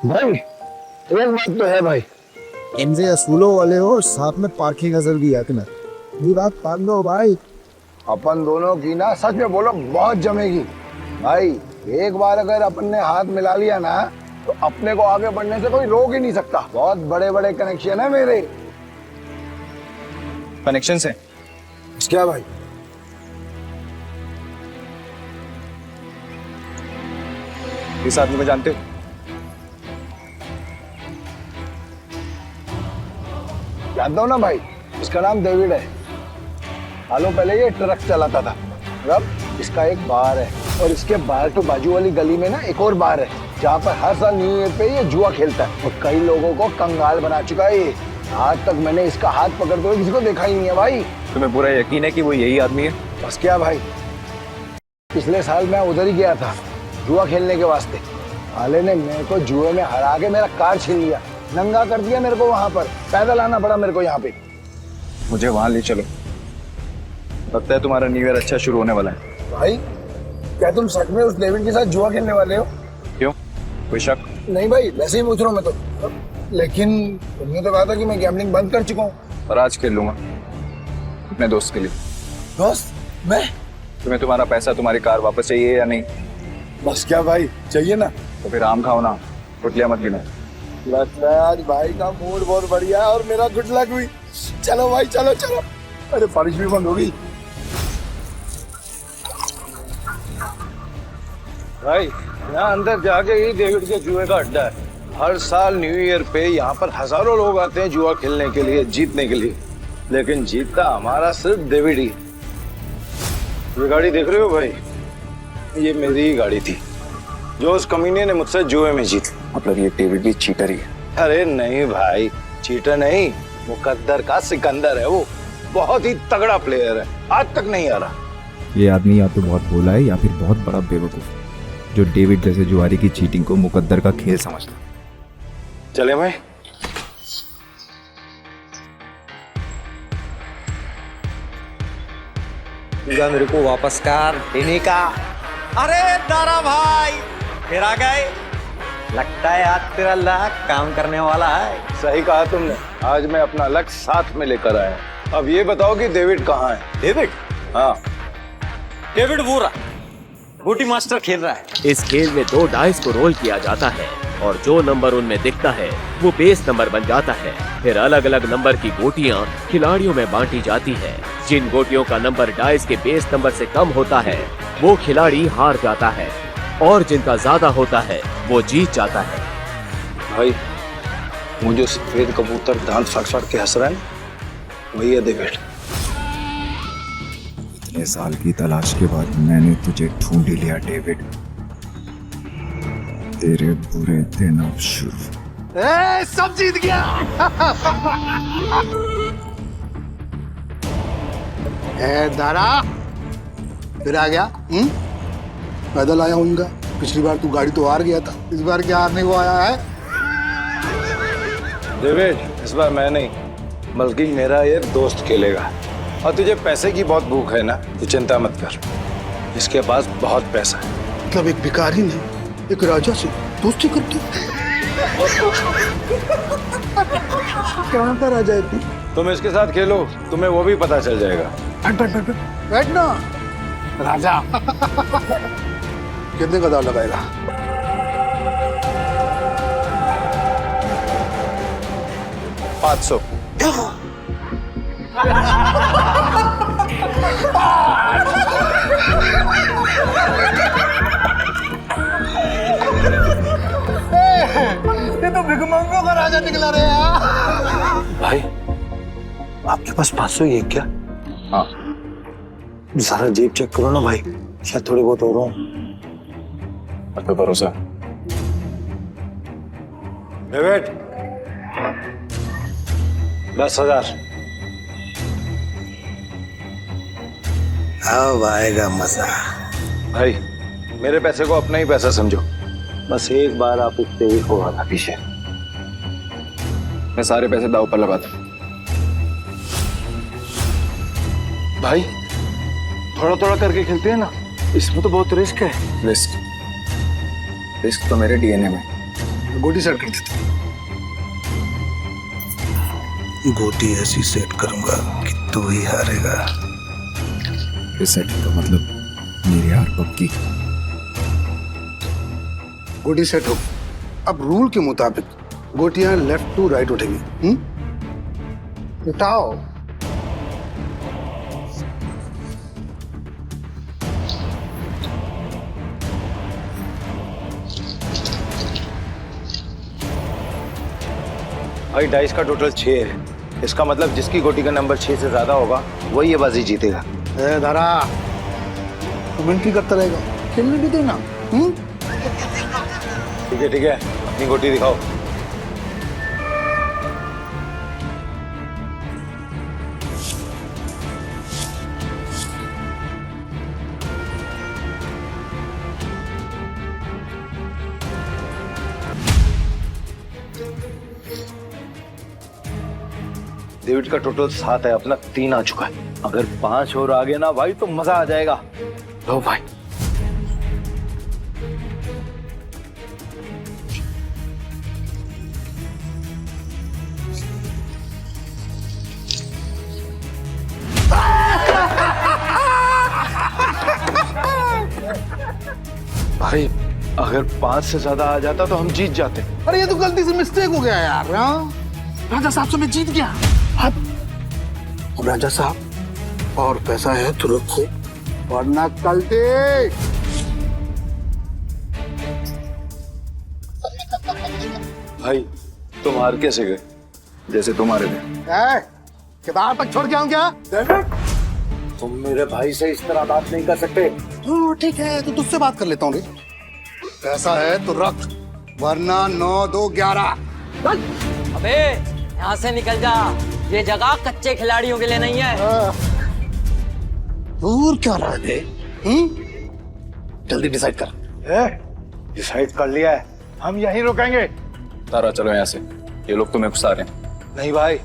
भाई एक बात तो है भाई, इनसे असूलों वाले हो, साथ में पार्किंग गजल भी है तुम्हें। ये बात मान लो भाई। अपन दोनों की ना सच में बोलो बहुत जमेगी भाई। एक बार अगर अपन ने हाथ मिला लिया ना तो अपने को आगे बढ़ने से कोई रोक ही नहीं सकता। बहुत बड़े बड़े कनेक्शन है मेरे। कनेक्शन से क्या भाई? इस आदमी को जानते हो? जानता हूँ ना भाई, इसका नाम डेविड है। सालों पहले ये ट्रक चलाता था। अब इसका एक बार है और इसके बाहर तो बाजू वाली गली में ना एक और बार है जहाँ पर हर साल न्यू ईयर पे ये जुआ खेलता है और कई लोगों को कंगाल बना चुका है ये। आज तक मैंने इसका हाथ पकड़ते हुए किसी को देखा ही नहीं है भाई। तुम्हें पूरा यकीन है कि वो यही आदमी है? बस क्या भाई, पिछले साल मैं उधर ही गया था जुआ खेलने के वास्ते। साले ने मेरे को जुए में हरा के मेरा कार छीन लिया, नंगा कर दिया मेरे को। वहां पर पैदल आना पड़ा मेरे को यहाँ पे। मुझे वहां ले चलो, लगता है तुम्हारा न्यू ईयर अच्छा शुरू होने वाला है। भाई क्या तुम सच में उस डेविड के साथ जुआ खेलने वाले हो? क्यों, कोई शक? नहीं भाई, वैसे ही पूछ रहा हूँ मैं तो। लेकिन तुमने तो कहा था कि मैं गैम्बलिंग बंद कर चुका हूँ। और आज खेल लूंगा अपने दोस्त के लिए। दोस्त? मैं? तुम्हें तुम्हारा पैसा, तुम्हारी कार वापस चाहिए या नहीं? बस क्या भाई, चाहिए ना। तो फिर आम खाओ ना, गुठलियां मत गिनो। लगता है आज भाई का मूड बहुत बढ़िया है और मेरा गुड लक भी। चलो भाई, चलो चलो। अरे बारिश भी बंद हो गई। भाई यहाँ अंदर जाके ही डेविड के जुए का अड्डा है। हर साल न्यू ईयर पे यहाँ पर हजारों लोग आते हैं जुआ खेलने के लिए, जीतने के लिए। लेकिन जीतता हमारा सिर्फ डेविड ही। ये गाड़ी देख रहे हो भाई, ये मेरी ही गाड़ी थी जो उस कमीने ने मुझसे जुए में जीत। मतलब ये डेविड भी चीटर ही है? अरे नहीं भाई, चीटर नहीं, मुकद्दर का सिकंदर है वो। बहुत ही तगड़ा प्लेयर है, आज तक नहीं आ रहा। ये आदमी या तो बहुत भोला है या फिर बहुत बड़ा बेवकूफ, जो डेविड जैसे जुआरी की चीटिंग को मुकद्दर का खेल समझता है। चले भाई। मेरे को वापस कर देने का। अरे दारा भाई फिर आ गए। लगता है आज तेरा लक काम करने वाला है। सही कहा तुमने, आज मैं अपना लक साथ में लेकर आया। अब ये बताओ कि डेविड कहाँ है? डेविड? हाँ, डेविड वो रहा, बूटी मास्टर खेल रहा है। इस खेल में 2 डाइस को रोल किया जाता है और जो नंबर उनमें दिखता है वो बेस नंबर बन जाता है। फिर अलग अलग नंबर की गोटियां खिलाड़ियों में बांटी जाती है। जिन गोटियों का नंबर डाइस के बेस नंबर से कम होता है वो खिलाड़ी हार जाता है और जिनका ज्यादा होता है वो जीत जाता है। भाई मुझे सफेद कबूतर दांत फाड़ फाड़ के हंस रहा है, वही है डेविड। इतने साल की तलाश के बाद मैंने तुझे ढूंढ लिया डेविड। तेरे बुरे दिन अब शुरू। सब जीत गया। दारा फिर आ गया। पैदल आया हूँ उनका। पिछली बार तू गाड़ी तो हार गया था, इस बार क्या हारने को आया है? डेविड, इस बार मैं नहीं बल्कि मेरा ये दोस्त खेलेगा। और तुझे पैसे की बहुत भूख है ना, तू चिंता मत कर, इसके पास बहुत पैसा है। मतलब एक भिखारी ने एक राजा से दोस्ती करती? कहाँ का राजा है तू? तुम इसके साथ खेलो, तुम्हें वो भी पता चल जाएगा। बैठ बैठ बैठ बैठ ना। राजा कितने का दाव लगाएगा? 500। ये तो भिखमंगों का राजा निकला रे यार। भाई आपके पास 500 ही है क्या? हाँ। सारा जेब चेक करो ना भाई, शायद थोड़े बहुत हो रहा हूँ। तो भरोसा। डेविड 10,000। अब आएगा मजा। भाई मेरे पैसे को अपना ही पैसा समझो। बस एक बार आप इस तेज को आना पीछे। मैं सारे पैसे दाव पर लगाता हूँ। भाई थोड़ा थोड़ा करके खेलते हैं ना, इसमें तो बहुत रिस्क है। रिस्क तो मेरे डीएनए में। गोटी सेट कर देते। गोटी ऐसी सेट करूंगा कि तू ही हारेगा। इस सेटिंग का मतलब मेरी हार पक्की। गोटी सेट हो। अब रूल के मुताबिक गोटियां लेफ्ट टू राइट उठेंगी। उठाओ। भाई डाइस का टोटल 6 है। इसका मतलब जिसकी गोटी का नंबर 6 से ज्यादा होगा वही ये बाजी जीतेगा। दारा कमेंट्री करता रहेगा, खेलने भी देना। ठीक है अपनी गोटी दिखाओ। डेविड का टोटल 7 है, अपना 3 आ चुका है। अगर 5 और आ गए ना भाई तो मजा आ जाएगा। लो भाई। भाई अगर 5 से ज्यादा आ जाता तो हम जीत जाते। अरे ये तो गलती से मिस्टेक हो गया यार। राजा साहब से मैं जीत गया। अब राजा साहब और पैसा है तो रखो, वरना कल देख। भाई तुम हार कैसे गए? जैसे तुम्हारे थे। किताब तक छोड़ के आऊं क्या? तुम मेरे भाई से इस तरह बात नहीं कर सकते। ठीक है तो तुझसे बात कर लेता हूँ रे। पैसा है तो रख, वरना 9, 2, 11। अबे यहाँ से निकल जा, ये जगह कच्चे खिलाड़ियों के लिए नहीं है। दूर क्या रहा है? जल्दी डिसाइड कर। डिसाइड कर लिया है, हम यहीं रुकेंगे। तारा चलो यहाँ से, ये लोग तुम्हें घुसा रहे हैं। नहीं भाई,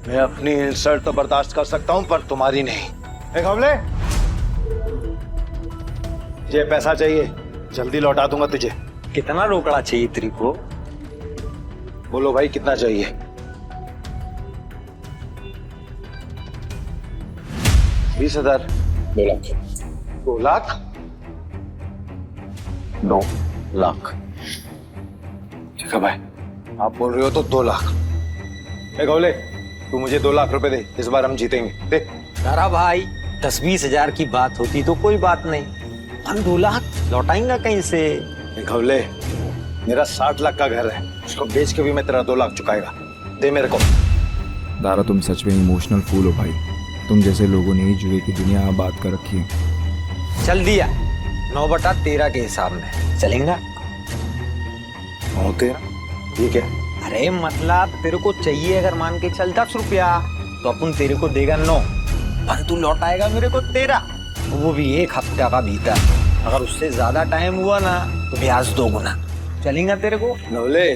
मैं अपनी इंसल्ट तो बर्दाश्त कर सकता हूँ पर तुम्हारी नहीं। घबले, ये पैसा चाहिए, जल्दी लौटा दूंगा तुझे। कितना रोकड़ा चाहिए तेरे को? बोलो भाई कितना चाहिए? 20,000। 2 लाख। 2 लाख? 2 लाख। ठीक है भाई, आप बोल रहे हो तो 2 लाख। घबले, तू मुझे 2 लाख रुपए दे, इस बार हम जीतेंगे। दे। तारा भाई 10-20 हजार की बात होती तो कोई बात नहीं, हम 2 लाख लौटाएंगा कहीं से? घबले, मेरा 60 लाख का घर है, उसको बेच के भी मैं तेरा 2 लाख चुकाएगा। दे मेरे को। दारा तुम सच में इमोशनल फूल हो भाई। तुम जैसे लोगों ने ही जुए की दुनिया बात कर रखी है। चल दिया, 9/13 के हिसाब में चलेगा। होते ये क्या? अरे मतलब तेरे को चाहिए अगर मान के चल 10 रुपया तो अपन तेरे को देगा 9, पर तू लौटाएगा मेरे को 13, वो भी 1 हफ्ते का भीतर। अगर उससे ज्यादा टाइम हुआ ना तो ब्याज 2 गुना। चलेगा तेरे को? नवले,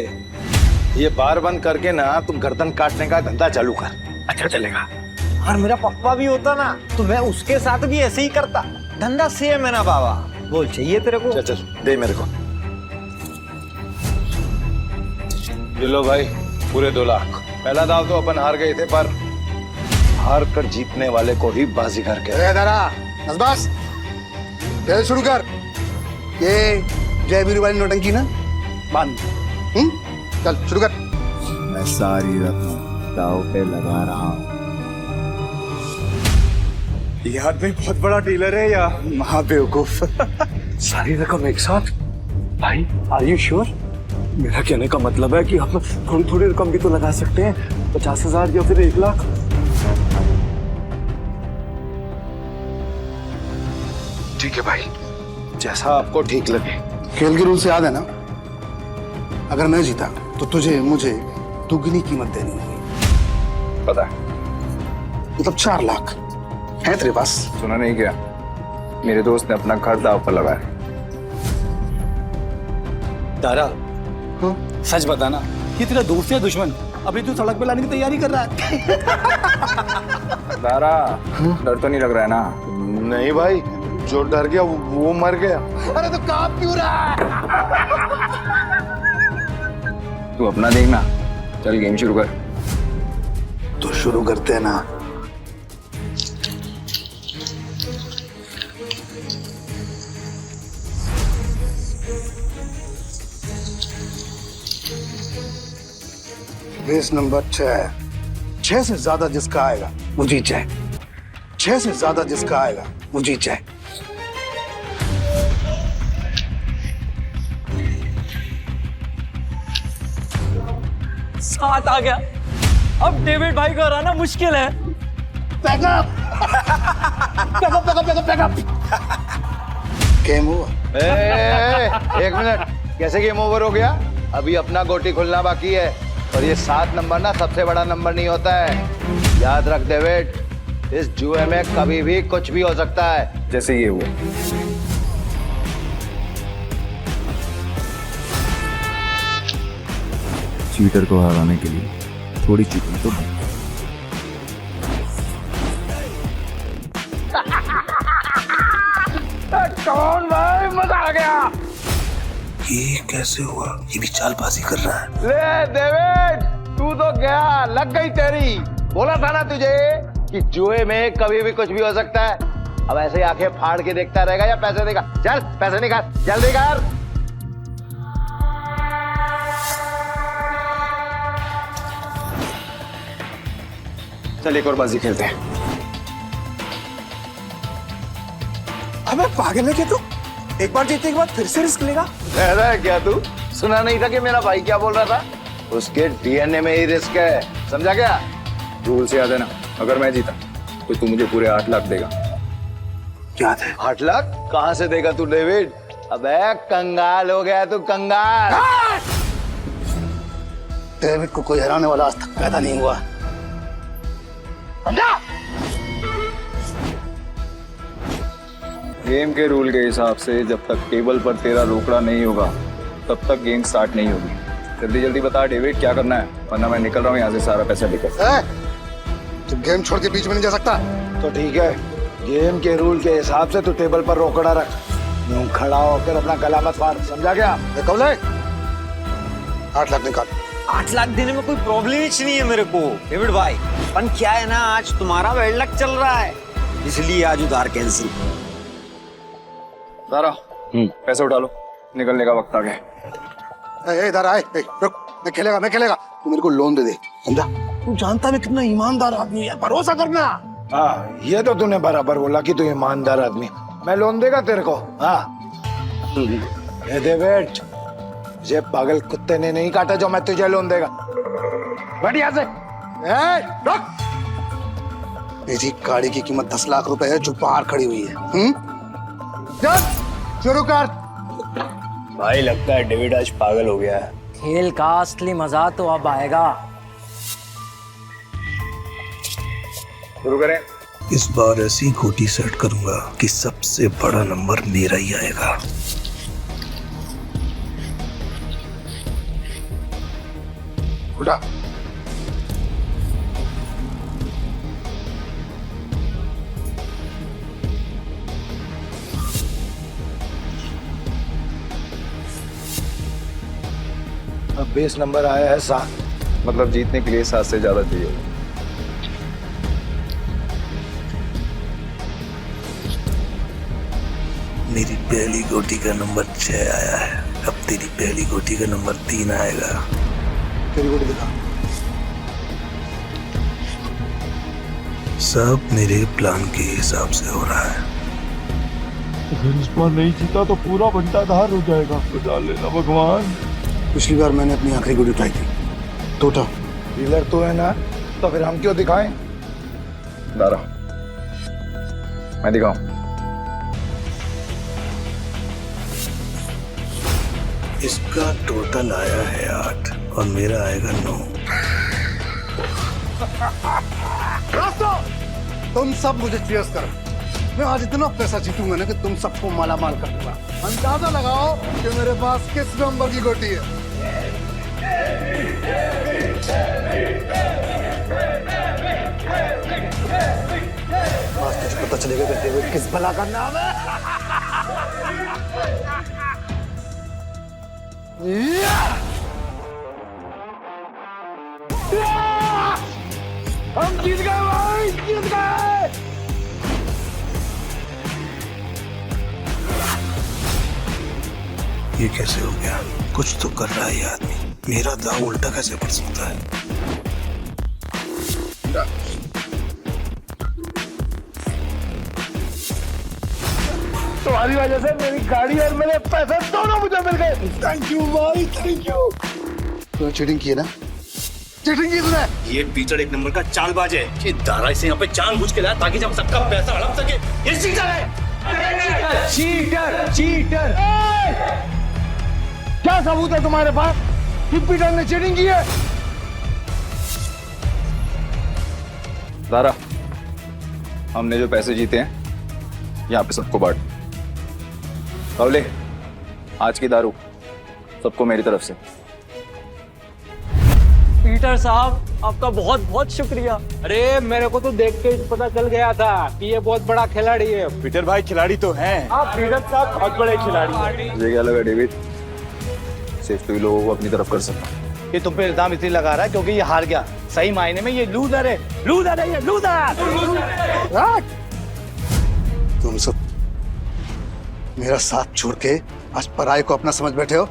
ये बार बंद करके ना तुम गर्दन काटने का धंधा चालू कर, अच्छा चलेगा। और मेरा पप्पा भी होता ना तो मैं उसके साथ भी ऐसे ही करता। धंधा सेम है ना बाबा। बोल चाहिए तेरे को? चल चल दे मेरे को। ये लो भाई, पूरे 2 लाख। पहला दाव तो अपन हार गए थे, पर हार कर जीतने वाले को ही बाजीगर कहते हैं। बस खेल शुरू कर। ये जयवीर वाली नोटंकी ना बांध। चल शुरू कर। मैं सारी रकम दाव पे लगा रहा हूँ। ये आदमी बहुत बड़ा डीलर है या महाबेवकूफ? सारी रकम एक साथ? भाई आर यू श्योर? मेरा कहने का मतलब है कि हम थोड़ी थोड़ी रकम भी तो लगा सकते हैं, 50,000 या फिर 1 लाख। ठीक है भाई, जैसा आपको ठीक लगे। खेल के रूल से याद है ना, अगर मैं जीता तो तुझे मुझे दुगनी कीमत देनी होगी। पता है। मतलब 4 लाख है तेरे पास? सुना नहीं क्या? मेरे दोस्त ने अपना घर दाव पर लगाया। तारा, सच बताना, ये तेरा दोस्त है दुश्मन? अभी तू सड़क पे लाने की तैयारी कर रहा है। दारा, डर तो नहीं लग रहा है ना? नहीं भाई, जो डर गया वो मर गया। अरे तो कांप क्यों रहा है? तू अपना देखना, चल गेम शुरू कर। तो शुरू करते हैं ना। Race number 6। 6 से ज्यादा जिसका आएगा वो जीत जाए। 6 से ज्यादा जिसका आएगा वो जीत जाए। सात आ गया। अब डेविड भाई को हराना मुश्किल है। Game over. एक मिनट, कैसे गेम ओवर हो गया? अभी अपना गोटी खुलना बाकी है। और ये 7 नंबर ना सबसे बड़ा नंबर नहीं होता है, याद रख डेविड। इस जुए में कभी भी कुछ भी हो सकता है, जैसे ये हुआ। चीटर को हराने के लिए थोड़ी चीटिंग तो कौन भाई, मजा आ गया। ये कैसे हुआ? ये भी चालबाजी कर रहा है। ले डेविड, तू तो गया, लग गई तेरी। बोला था ना तुझे कि जुए में कभी भी कुछ भी हो सकता है। अब ऐसे ही आंखें फाड़ के देखता रहेगा या पैसे देगा? चल पैसे निकाल, जल्दी कर। चल एक और बाजी खेलते हैं। अबे पागल है क्या तू? एक बार जीतने के बाद फिर से रिस्क लेगा? ऐसा है क्या तू? सुना नहीं था कि मेरा भाई क्या बोल रहा था? उसके डीएनए में ही रिस्क है, समझा क्या? रूल से याद है ना, अगर मैं जीता तो तू मुझे पूरे 8 लाख देगा। याद है। 8 लाख कहाँ से देगा तू डेविड? अबे कंगाल हो गया तू, कंगाल। डेविड को कोई हराने वाला आज तक पैदा नहीं हुआ, समझा? गेम के रूल के हिसाब से जब तक टेबल पर तेरा रोकड़ा नहीं होगा तब तक गेम स्टार्ट नहीं होगी। जल्दी जल्दी बता डेविड, क्या करना है, वरना मैं निकल रहा हूँ यहाँ से सारा पैसा लेकर। तू गेम छोड़ के बीच में नहीं जा सकता। तो ठीक है, गेम के रूल के हिसाब से तू टेबल पर रोकड़ा रख। यूं खड़ा होकर अपना गला मत फाड़, समझा क्या? कब ले 8 लाख निकाल। 8 लाख देने में कोई प्रॉब्लम ही नहीं है मेरे को डेविड भाई। पर क्या है ना, आज तुम्हारा बैड लक चल रहा है, इसलिए आज उधार कैंसिल। सारा पैसे उठा लो, निकलने का वक्त आ गया। इधर आए, रुक, मैं खेलेगा। तू मेरे को लोन दे दे, समझा? तू जानता मैं कितना ईमानदार आदमी है, भरोसा करना। हाँ, ये तो तूने बराबर बोला कि तू ईमानदार आदमी। मैं लोन देगा तेरे को? हाँ दे बेट, ये पागल कुत्ते ने नहीं काटा जो मैं तुझे लोन देगा। बढ़िया से रुक। मेरी गाड़ी की कीमत 10 लाख रुपए है जो बाहर खड़ी हुई है। चल शुरू कर। भाई लगता है डेविड आज पागल हो गया है। खेल का असली मजा तो अब आएगा। शुरू करें। इस बार ऐसी गोटी सेट करूंगा कि सबसे बड़ा नंबर मेरा ही आएगा। उठा। अब बेस नंबर आया है 7। मतलब जीतने के लिए 7 से ज्यादा चाहिए। मेरी पहली गोटी का नंबर 6 आया है, अब तेरी पहली गोटी का नंबर 3 आएगा। तेरी गोटी दिखा। सब मेरे प्लान के हिसाब से हो रहा है। अगर इस बार नहीं जीता तो पूरा बंटाधार हो जाएगा। बचा लेना भगवान। पिछली बार मैंने अपनी आखिरी गोली उठाई थी। टोटा डीलर तो है ना, तो फिर हम क्यों दिखाएं? दारा, मैं दिखाऊं? इसका टोटल आया है 8 और मेरा आएगा 9। तुम सब मुझे चीयर्स करो। मैं आज इतना पैसा जीतूंगा ना कि तुम सबको माला माल कर दूंगा। अंदाजा लगाओ कि मेरे पास किस नंबर की गोटी है। आज तुझे पता चलेगा कि डेविड किस भला का नाम है। हम जीत गए भाई, जीत गए। ये कैसे हो गया? कुछ तो कर रहा है ये आदमी। मेरा दाव उल्टा कैसे पड़ सकता है? तुम्हारी वजह से मेरी गाड़ी और मेरे पैसे दोनों मुझे मिल गए। थैंक यू भाई, थैंक यू। तूने चीटिंग की है ना? चीटिंग की तूने? ये पीटर एक नंबर का चालबाज है। ये दारा इसे यहाँ पे जानबूझ के लाया ताकि जब सबका पैसा हड़प सके। ये चीटर है। Cheater, cheater. क्या सबूत है तुम्हारे पास कि पीटर ने चीटिंग की है? दारा, हमने जो पैसे जीते हैं यहाँ पे सबको बांट। कवले, आज की दारू सबको मेरी तरफ से। पीटर साहब, आपका बहुत बहुत शुक्रिया। अरे मेरे को तो देख के पता चल गया था कि ये बहुत बड़ा खिलाड़ी है। पीटर भाई खिलाड़ी तो हैं। आप पीटर साहब बहुत बड़े खिलाड़ी हैं। मुझे क्या लगा डेविड, सिर्फ तू ही लोगों को अपनी तरफ कर सकता। ये तुम पे इल्जाम इसलिए लगा रहा है क्योंकि ये हार गया। सही मायने में ये लूजर है, लूजर है, ये लूजर। तुम सब मेरा साथ छोड़ के आज पराये को अपना समझ बैठे हो।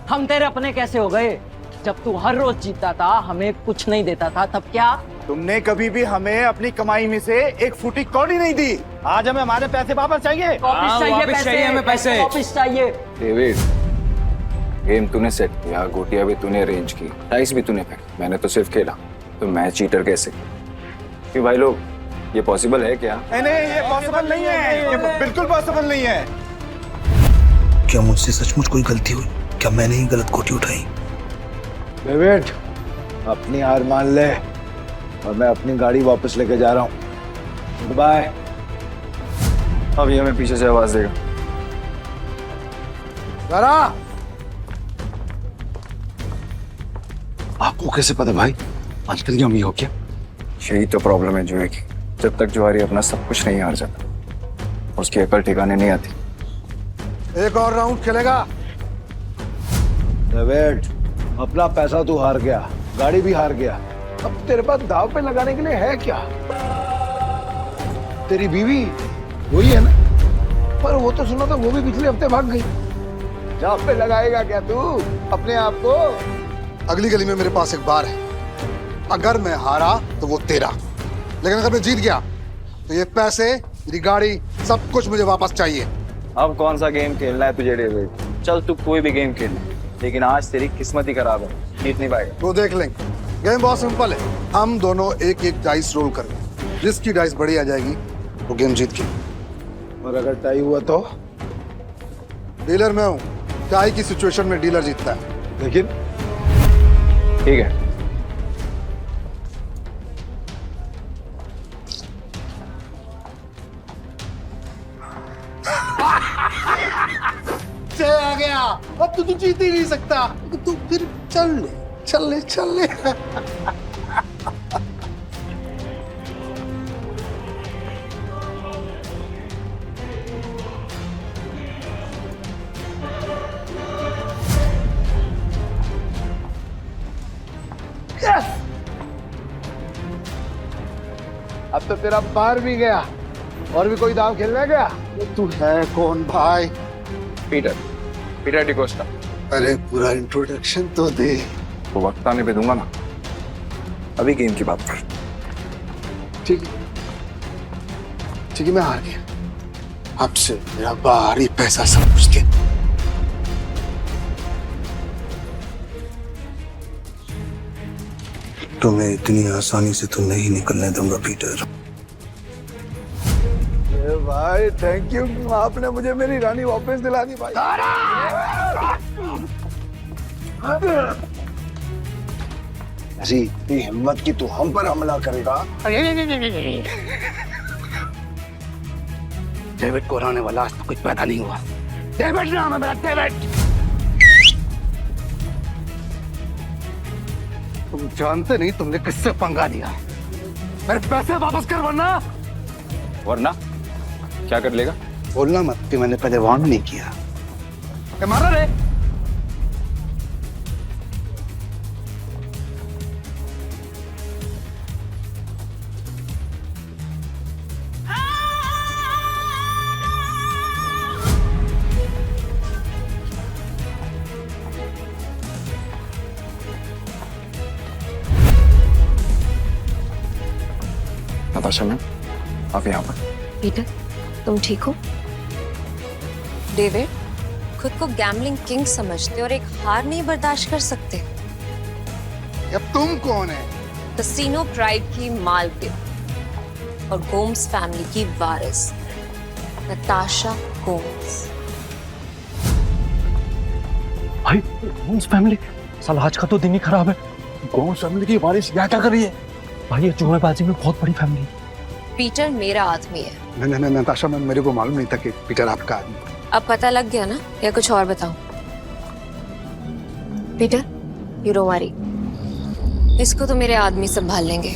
हम तेरे अपने कैसे हो गए? जब तू हर रोज जीतता था, हमें कुछ नहीं देता था, तब क्या? तुमने कभी भी हमें अपनी कमाई में से एक फूटी कौड़ी नहीं दी। आज हमें हमारे पैसे वापस चाहिए। वापस चाहिए हमें पैसे। वापस चाहिए। डेविड, गेम तूने सेट किया, गोटियां भी तूने अरेंज की, डाइस भी तूने फेंकी, मैंने तो सिर्फ खेला। तो मैं चीटर कैसे? कि भाई लोग, ये पॉसिबल है क्या? नहीं, ये पॉसिबल नहीं है। ये बिल्कुल पॉसिबल नहीं है। क्या मुझसे सचमुच कोई गलती हुई? क्या मैंने ही गलत गोटी उठाई? डेविड, अपनी हार मान ले और मैं अपनी गाड़ी वापस लेके जा रहा हूँ। बाय। अब ये हमें पीछे से आवाज देगा। जरा आपको कैसे पता भाई? आजकल हम ही हो क्या? यही तो प्रॉब्लम है जुए की। जब तक जुआरी अपना सब कुछ नहीं हार जाता, उसकी अकल ठिकाने नहीं आती। एक और राउंड खेलेगा? डेविड, अपना पैसा तू हार गया, गाड़ी भी हार गया। अब तेरे पास दाव पे लगाने के लिए है क्या? तेरी बीवी वही है ना? पर वो तो सुना था वो भी पिछले हफ्ते भाग गई। दाव पे लगाएगा क्या तू अपने आप को? अगली गली में मेरे पास एक बार है। अगर मैं हारा तो वो तेरा, लेकिन अगर मैं जीत गया तो ये पैसे, मेरी गाड़ी, सब कुछ मुझे वापस चाहिए। अब कौन सा गेम खेलना है तुझे डेविड? चल तू कोई भी गेम खेल, लेकिन आज तेरी किस्मत ही खराब है, जीत नहीं पाएगा। वो देख लेंगे। गेम बहुत सिंपल है। हम दोनों एक एक डाइस रोल करेंगे, जिसकी डाइस बड़ी आ जाएगी वो गेम जीत गई। और अगर टाई हुआ तो डीलर मैं हूँ। टाई की सिचुएशन में डीलर जीतता है। लेकिन ठीक है। आ गया। अब तो तू जीत ही नहीं सकता। तू फिर चल ले, चल ले, चल ले। अब तो तेरा पार भी गया और भी कोई दाव खेलने क्या? तू है कौन भाई? Peter, Peter D'Costa. अरे पूरा इंट्रोडक्शन तो दे। वो वक्त आने पे दूंगा ना, अभी गेम की बात कर। ठीक है, ठीक है, मैं हार गया। आपसे मेरा भारी पैसा सब कुछ के। तुम्हें इतनी आसानी से तो नहीं निकलने दूंगा पीटर। भाई थैंक यू, आपने मुझे मेरी रानी वापस दिला दी भाई। ऐसी इतनी हिम्मत की तू हम पर हमला करेगा? डेविड को हराने वाला आज तो कुछ पैदा नहीं हुआ। डेविड नाम है मेरा, डेविड। तुम जानते नहीं तुमने किससे पंगा लिया। मेरे पैसे वापस कर वरना क्या कर लेगा? बोलना मत कि मैंने पहले वार्न नहीं किया। मारा रे। नताशा मैम, आप यहाँ पर। पीटर, तुम ठीक हो? डेविड, खुद को गैम्बलिंग किंग समझते और एक हार नहीं बर्दाश्त कर सकते। अब तुम कौन है? कसिनो प्राइड की मालकिन और गोम्स फैमिली की वारिस नताशा गोम्स। भाई गोम्स फैमिली, साला आज का तो दिन ही खराब है। गोम्स फैमिली की वारिस यहाँ क्या कर रही है? भाई ये जुएबाजी में बहुत बड़ी फैमिली है। पीटर मेरा आदमी है। नहीं नताशा मैम, मेरे को मालूम नहीं था कि पीटर आपका आदमी। अब पता लग गया ना, या कुछ और बताऊं? पीटर, यू डोंट वरी, इसको तो मेरे आदमी संभाल लेंगे।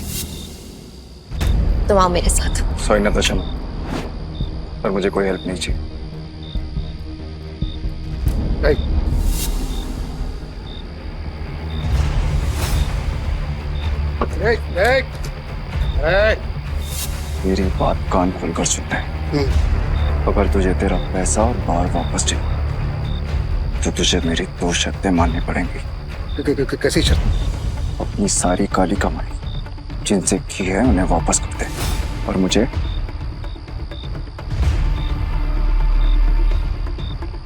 तुम आओ मेरे साथ। सॉरी नताशा मैम, पर मुझे कोई हेल्प नहीं चाहिए। मेरी बात कान खोलकर सुनते हैं। अगर तुझे तेरा पैसा और बार वापस चाहिए तो तुझे मेरी 2 शर्तें माननी पड़ेंगी। कैसी शर्त? अपनी सारी काली कमाई जिनसे की है उन्हें वापस कर दे, और मुझे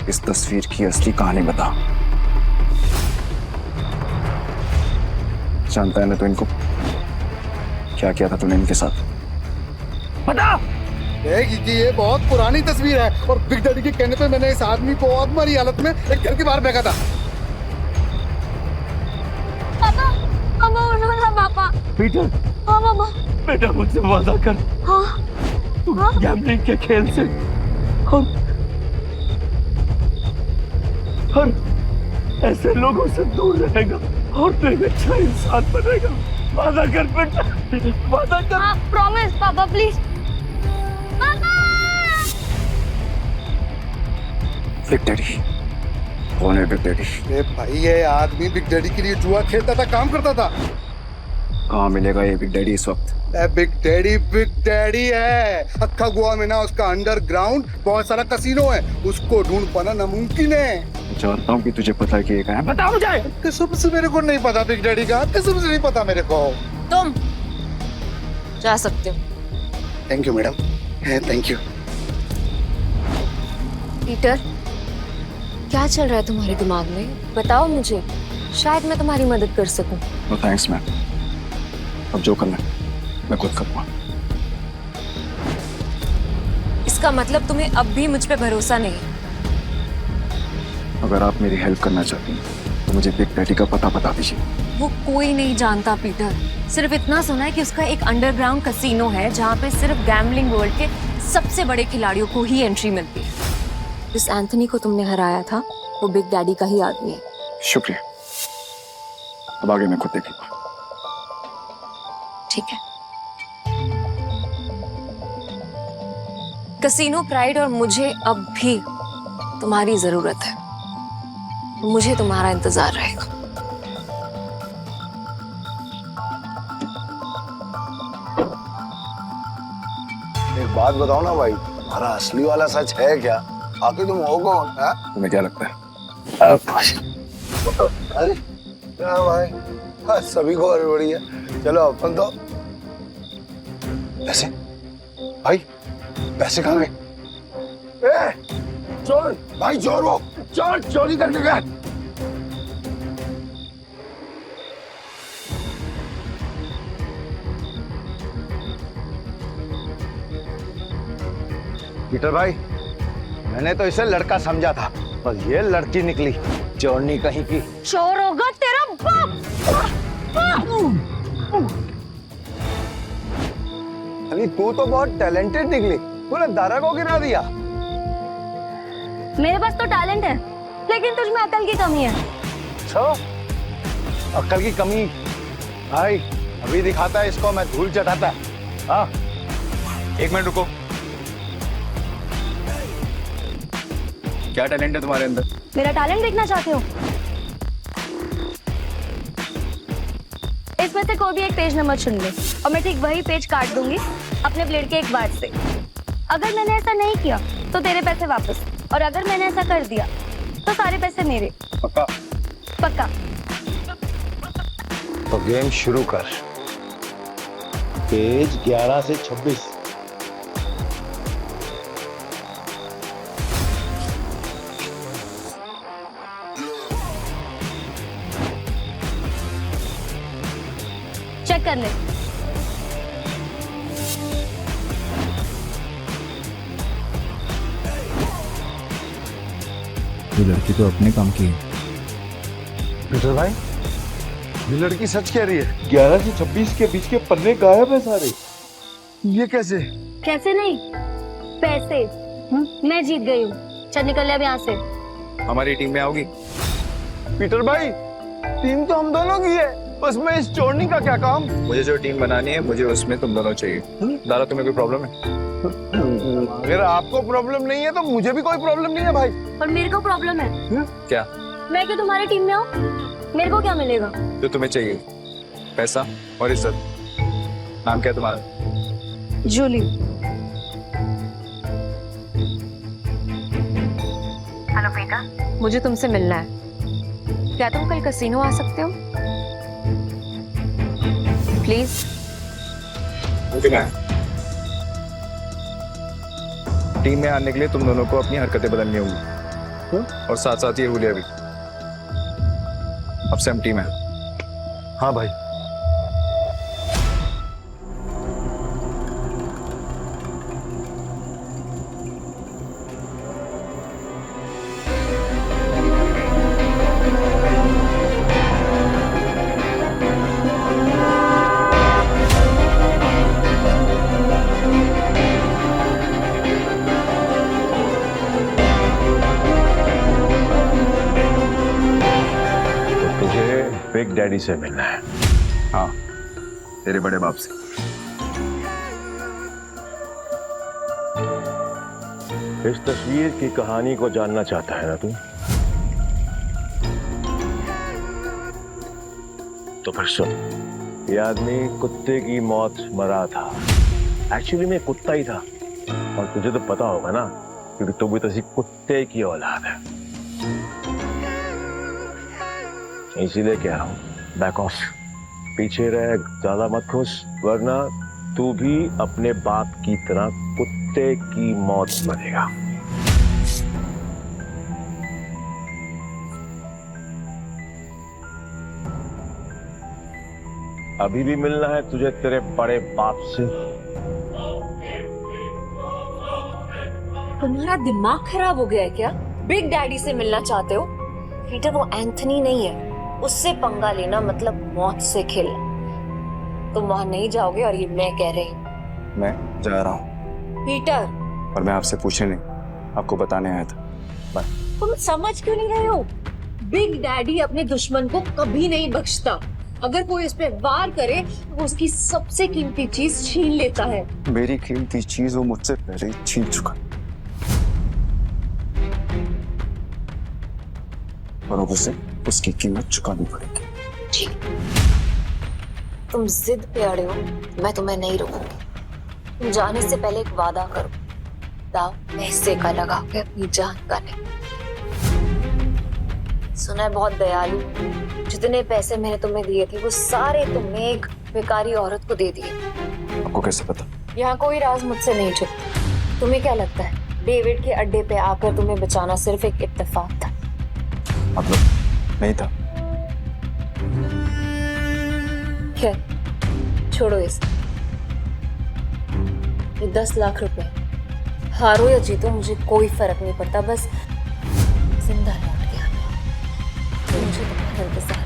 इस तस्वीर की असली कहानी बता। जानता है ना तो इनको क्या किया था तूने इनके साथ? बता। ये बहुत पुरानी तस्वीर है और बिग डैडी के कहने पे मैंने इस आदमी को आत्महत्या हालत में एक घर के बाहर फेंका था। पापा, पापा उठो ना पापा। पीटर। हाँ पापा। बेटा मुझसे वादा कर। हाँ। तू गैम्बलिंग के खेल से और ऐसे लोगों से दूर रहेगा और तू एक अच्छा इंसान बनेगा। वादा कर बेटा, वादा कर। हाँ, प्रॉमिस पापा प्लीज। बिग डैडी कौन है? Big daddy? भाई ये आदमी बिग डैडी के लिए जुआ खेलता था, काम करता था। कहाँ मिलेगा ये बिग डैडी इस वक्त? बिग डैडी है। अक्खा गोवा में ना उसका अंडरग्राउंड बहुत सारा कसीनो है, उसको ढूंढ पाना नामुमकिन है। जानता हूँ कि तुझे पता है कि ये कहाँ है। बता मुझे। कसम से मेरे को नहीं पता बिग डैडी का, कसम से नहीं पता मेरे को। तुम जा सकते हो। Thank you madam, thank you. Peter, क्या चल रहा है तुम्हारे दिमाग में? बताओ मुझे, शायद मैं तुम्हारी मदद कर सकूं। नो थैंक्स मैम, अब जो करना है मैं खुद करूँगा। इसका मतलब तुम्हें अब भी मुझ पे भरोसा नहीं? अगर आप मेरी हेल्प करना चाहती हैं तो मुझे बिग डैडी का पता बता दीजिए। वो कोई नहीं जानता पीटर, सिर्फ इतना सुना है कि उसका एक अंडरग्राउंड कसीनो है जहाँ पे सिर्फ गैम्बलिंग वर्ल्ड के सबसे बड़े खिलाड़ियों को ही एंट्री मिलती है। जिस एंथनी को तुमने हराया था वो बिग डैडी का ही आदमी है। शुक्रिया, अब आगे मैं खुद देखूंगा। ठीक है। कसीनो प्राइड और मुझे अब भी तुम्हारी जरूरत है। मुझे तुम्हारा इंतजार रहेगा। एक बात बताओ ना भाई, तुम्हारा असली वाला सच है क्या? आखिर तुम हो कौन? तुम्हें क्या लगता है? अरे क्या भाई, हाँ, सभी को हड़बड़ी है। चलो अपन तो पैसे, भाई पैसे कहाँ गए? चोर भाई, चोर वो चोर चोरी करके गया। पीटर भाई, मैंने तो इसे लड़का समझा था, पर ये लड़की निकली चोरनी कहीं की। चोर होगा तेरा बाप। अली तू तो बहुत टैलेंटेड निकली, तूने दारा को गिरा दिया। मेरे पास तो टैलेंट है, लेकिन तुझ में अकल की कमी है। अच्छा, अकल की कमी? भाई अभी दिखाता है इसको मैं धूल चटाता है। हाँ, एक मिनट रुको। क्या टैलेंट है तुम्हारे अंदर? मेरा टैलेंट देखना चाहते हो? इसमें से कोई भी एक पेज नंबर चुन ले और मैं ठीक वही पेज काट दूंगी अपने ब्लेड के एक वार से। अगर मैंने ऐसा नहीं किया तो तेरे पैसे वापस, और अगर मैंने ऐसा कर दिया तो सारे पैसे मेरे। पक्का? पक्का। तो गेम शुरू कर। पेज 11 से 26। चेक कर ले। ये लड़की तो अपने काम की है। पीटर भाई, ये लड़की सच कह रही है। 11 से 26 के बीच के पन्ने गायब है सारे। ये कैसे? कैसे नहीं, पैसे मैं जीत गई हूँ। चल निकल ले अब यहाँ से। हमारी टीम में आओगी? पीटर भाई, टीम तो हम दोनों की है, उसमें इस चोरनी का क्या काम? मुझे जो टीम बनानी है, मुझे उसमें तुम दोनों चाहिए। दारा, तुम्हें कोई प्रॉब्लम है? अगर आपको प्रॉब्लम नहीं है तो मुझे भी कोई प्रॉब्लम नहीं है भाई। और मेरे को प्रॉब्लम है। क्या? मैं क्यों तुम्हारी टीम में हूँ? मेरे को क्या मिलेगा? जो तुम्हें चाहिए, पैसा और इज्जत। नाम क्या है तुम्हारा? जूली। हेलो बेटा, मुझे तुमसे मिलना है। क्या तुम कल कैसीनो आ सकते हो? प्लीज। टीम में आने के लिए तुम दोनों को अपनी हरकतें बदलनी होगी, और साथ साथ ये हुलिया भी। अब से हम टीम है। हाँ भाई। बिग डैडी से मिलना है। हाँ, तेरे बड़े बाप से। इस तस्वीर की कहानी को जानना चाहता है ना तू? तो फिर सुन, ये आदमी कुत्ते की मौत मरा था। एक्चुअली मैं कुत्ता ही था, और तुझे तो पता होगा ना, क्योंकि तू भी तो कुत्ते की औलाद है। इसीलिए कह रहा हूँ, बैक ऑफ, पीछे रह, ज्यादा मत खुश, वरना तू भी अपने बाप की तरह कुत्ते की मौत मरेगा। अभी भी मिलना है तुझे तेरे बड़े बाप से? तुम्हारा दिमाग खराब हो गया है क्या? बिग डैडी से मिलना चाहते हो? पीटर, वो एंथनी नहीं है, उससे पंगा लेना मतलब मौत से खेलना। तुम वहां नहीं जाओगे, और ये मैं कह रही हूँ। मैं जा रहा हूँ। पीटर, और मैं आपसे पूछने नहीं, आपको बताने आया था। बाय। तुम समझ क्यों नहीं रहे हो? बिग डैडी अपने दुश्मन को कभी नहीं बख्शता। अगर कोई इस पे वार करे तो उसकी सबसे कीमती चीज छीन लेता है। मेरी कीमती चीज वो मुझसे पहले ही छीन चुका, और अब उसे उसकी कीमत चुकानी पड़ेगी। ठीक, तुम जिद पे अड़े हो, मैं तुम्हें नहीं रोकूंगी। तुम जाने से पहले एक वादा करो, दाव पैसे का लगा के अपनी जान का नहीं। सुना है बहुत दयालु, जितने पैसे मैंने तुम्हें दिए थे वो सारे तुमने एक बेकारी औरत को दे दिए। आपको कैसे पता? यहाँ कोई राज मुझसे नहीं छुपता। तुम्हें क्या लगता है डेविड के अड्डे पे आकर तुम्हें बचाना सिर्फ एक इत्तेफाक था? मतलब नहीं था। खैर छोड़ो इसे। ये 10 लाख रुपए, हारो या जीतो मुझे कोई फर्क नहीं पड़ता, बस जिंदा लौट के आना। मुझे तुम्हारा इंतजार है।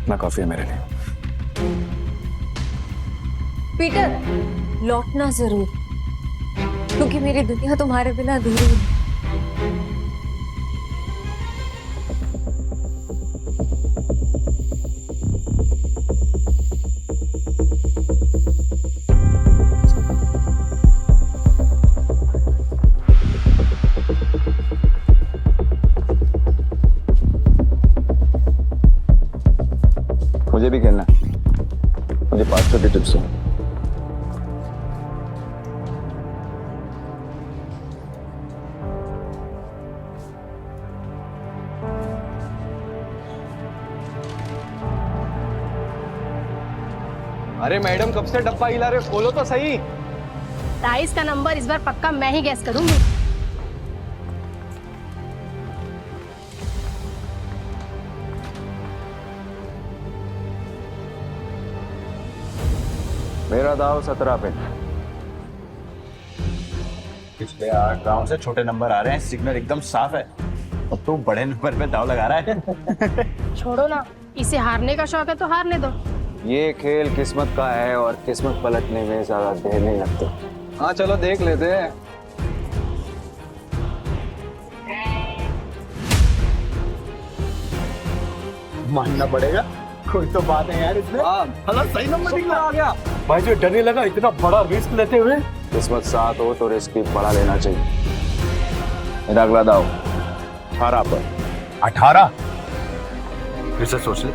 ना काफी है मेरे लिए। पीटर, लौटना जरूर, क्योंकि मेरी दुनिया तुम्हारे बिना अधूरी है। मुझे भी खेलना है। मुझे 500 की टिप्स दो। अरे मैडम कब से डब्बा हिला रहे, खोलो तो सही। 22 का नंबर इस बार पक्का मैं ही गैस करूंगी। मेरा दाव 17 पे। पिछले 8 राउंड से छोटे नंबर आ रहे हैं, सिग्नल एकदम साफ है। अब तो बड़े नंबर पे दाव लगा रहा है। छोड़ो ना, इसे हारने का शौक है तो हारने दो। ये खेल किस्मत का है और किस्मत पलटने में ज्यादा देर नहीं लगती। हाँ चलो देख लेते हैं। मानना पड़ेगा, कोई तो बात है यार इसमें। हाँ सही नंबर निकला आ गया। भाई जो डर नहीं लगा इतना बड़ा रिस्क लेते हुए। किस्मत साथ हो तो रिस्क भी बड़ा लेना चाहिए। मेरा अगला दाव 18 पर। 18? फिर से सोच ले,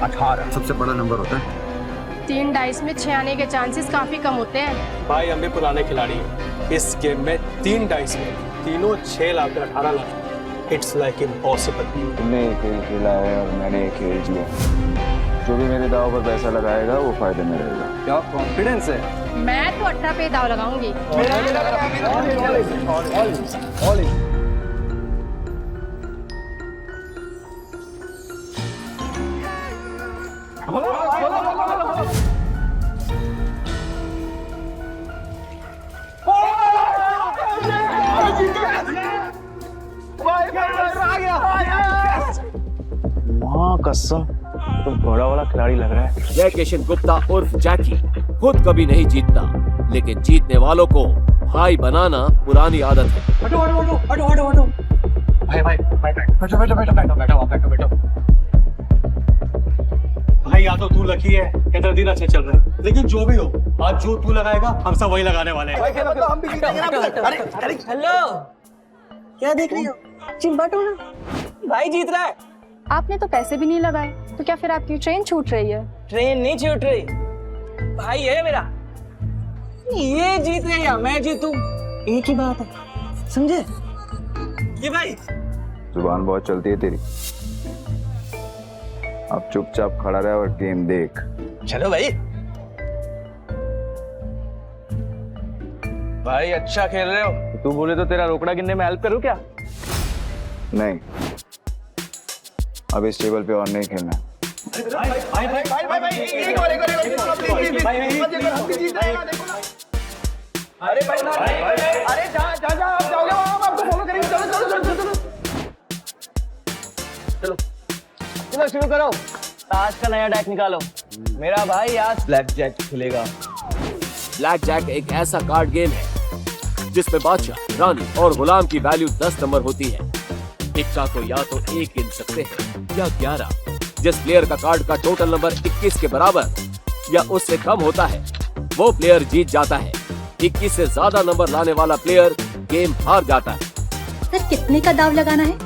18 सबसे बड़ा नंबर होता है। 3 डाइस में 6 आने के चांसेस काफी कम होते हैं। भाई हम भी पुराने खिलाड़ी हैं। इस गेम में 3 डाइस में तीनों 6 lakh 18 lakh. It's like impossible. तुमने एक खेल खेला है और मैंने एक खेल किया। जो भी मेरे दाव पर पैसा लगाएगा वो फायदे में रहेगा। क्या कॉन्फिडेंस है। मैं तो 18 पे दाव लगाऊंगी। कसम तुम बड़ा वाला खिलाड़ी लग रहा है। जय किशन गुप्ता उर्फ जैकी खुद कभी नहीं जीतता, लेकिन जीतने वालों को भाई बनाना पुरानी आदत है। हटो हटो हटो हटो हटो हटो। भाई भाई बैठो बैठो बैठो बैठो बैठो बैठो बैठो। भाई या तो तू लकी है या तेरा दिन अच्छे चल रहे हैं, लेकिन जो भी हो आज जो तू लगाएगा हम सब वही लगाने वाले हैं। हेलो, क्या देख रही हो? चिंबाटो ना, भाई जीत रहा है। आपने तो पैसे भी नहीं लगाए, तो क्या फिर आपकी ट्रेन छूट रही है? ट्रेन नहीं छूट रही, भाई है मेरा। ये जीत गया या मैं जीतूं, एक ही बात है, समझे? ये भाई जुबान बहुत चलती है तेरी। अब चुपचाप खड़ा रहे और गेम देख। चलो भाई। भाई अच्छा खेल रहे हो। तू बोले तो तेरा रोकड़ा गिनने में हेल्प करूं क्या? नहीं, अब इस टेबल पे और नहीं खेलना। अरे भाई अरे जा आप जाओगे वहां, हम आपको फॉलो करेंगे। चलो शुरू करो। ताश का नया डेक निकालो। मेरा भाई आज ब्लैक जैक खेलेगा। ब्लैक जैक एक ऐसा कार्ड गेम है जिसमें बादशाह, रानी और गुलाम की वैल्यू 10 नंबर होती है। टिक्का को या तो 1 गिन सकते हैं या 11। जिस प्लेयर का कार्ड का टोटल नंबर 21 के बराबर या उससे कम होता है वो प्लेयर जीत जाता है। 21 से ज्यादा नंबर लाने वाला प्लेयर गेम हार जाता है। सर कितने का दाव लगाना है?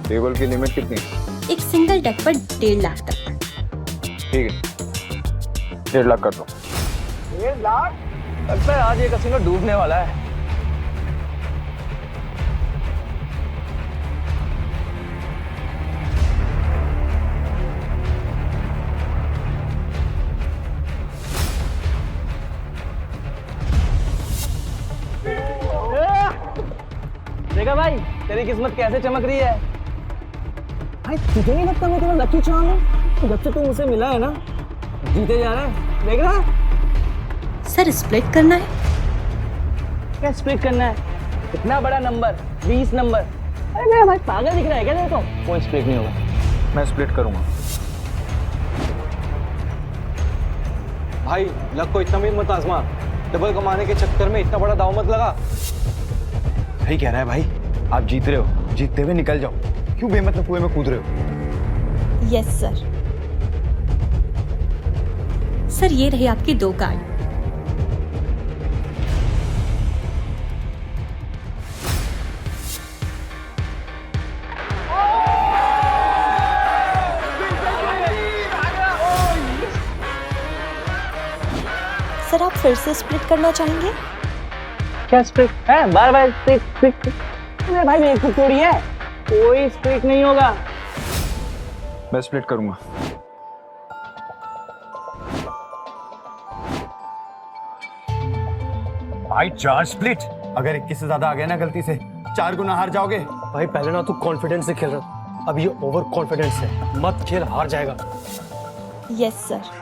टेबल की लिमिट कितनी? एक सिंगल डेक पर 1.5 लाख तक। ठीक है, 1.5 लाख कर दो। 1.5 लाख? लगता है आज ये कसिनो डूबने वाला है। देखा भाई, तेरी किस्मत कैसे चमक रही है। भाई तुझे नहीं लगता मैं तेरा लकी चार्म हूँ? जब से तू मुझसे मिला है ना, जीते जा रहा है, देख रहा है? सर स्प्लिट करना है? क्या स्प्लिट करना है? इतना बड़ा नंबर, 20 नंबर। अरे मेरा भाई पागल दिख रहा है क्या तेरे को? कोई स्प्लिट नहीं होगा। मैं स्प्लिट करूंगा। भाई लक को इतना भी मत आजमा, डबल कमाने के चक्कर में इतना बड़ा दाव मत लगा। सही कह रहा है भाई, आप जीत रहे हो, जीतते हुए निकल जाओ, क्यों बेमतलब कुएं में कूद रहे हो। Yes sir. सर ये रहे आपके 2 कार्ड। सर आप फिर से स्प्लिट करना चाहेंगे? क्या स्प्लिट है? बार बार स्प्लिट। अरे भाई मेरे को थोड़ी है, कोई स्प्लिट नहीं होगा। मैं स्प्लिट करूंगा। भाई 4 स्प्लिट, अगर 21 से ज्यादा आ गया ना गलती से, 4 गुना हार जाओगे। भाई पहले ना तू कॉन्फिडेंस से खेल रहा, अब ये ओवर कॉन्फिडेंस है, मत खेल, हार जाएगा। Yes sir.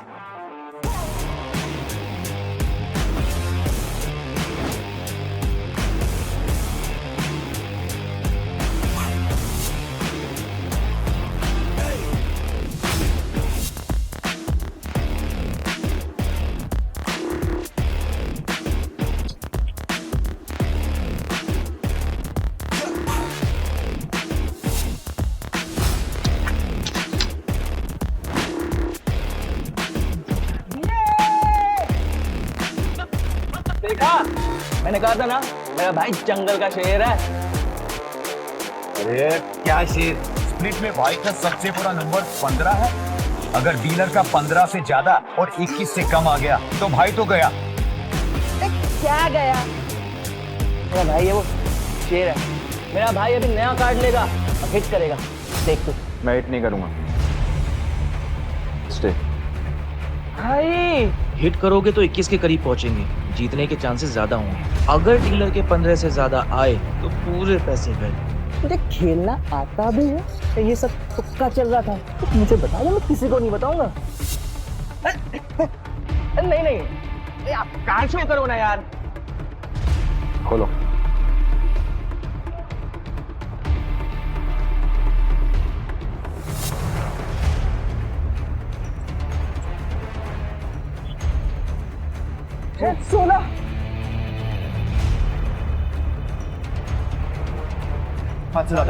देखा, मैंने कहा था ना मेरा भाई जंगल का शेर है। अरे क्या शेर, स्प्लिट में भाई का सबसे बुरा नंबर 15 है। अगर डीलर का 15 से ज्यादा और 21 से कम आ गया तो भाई तो गया। क्या गया? मेरा भाई है वो शेर है। मेरा भाई अभी नया कार्ड लेगा और हिट करेगा, देख तू। मैं हिट नहीं करूंगा। स्टे। भाई हिट करोगे तो 21 के करीब पहुंचेंगे, जीतने के चांसेस ज्यादा होंगे। अगर डीलर के 15 से ज्यादा आए तो पूरे पैसे गए। तुझे खेलना आता भी है? ये सब तुक्का चल रहा था, तो मुझे बता दो, मैं किसी को नहीं बताऊंगा। नहीं नहीं, आप कहाँ शो करो ना यार। खोलो। सोना। पाँच हजार।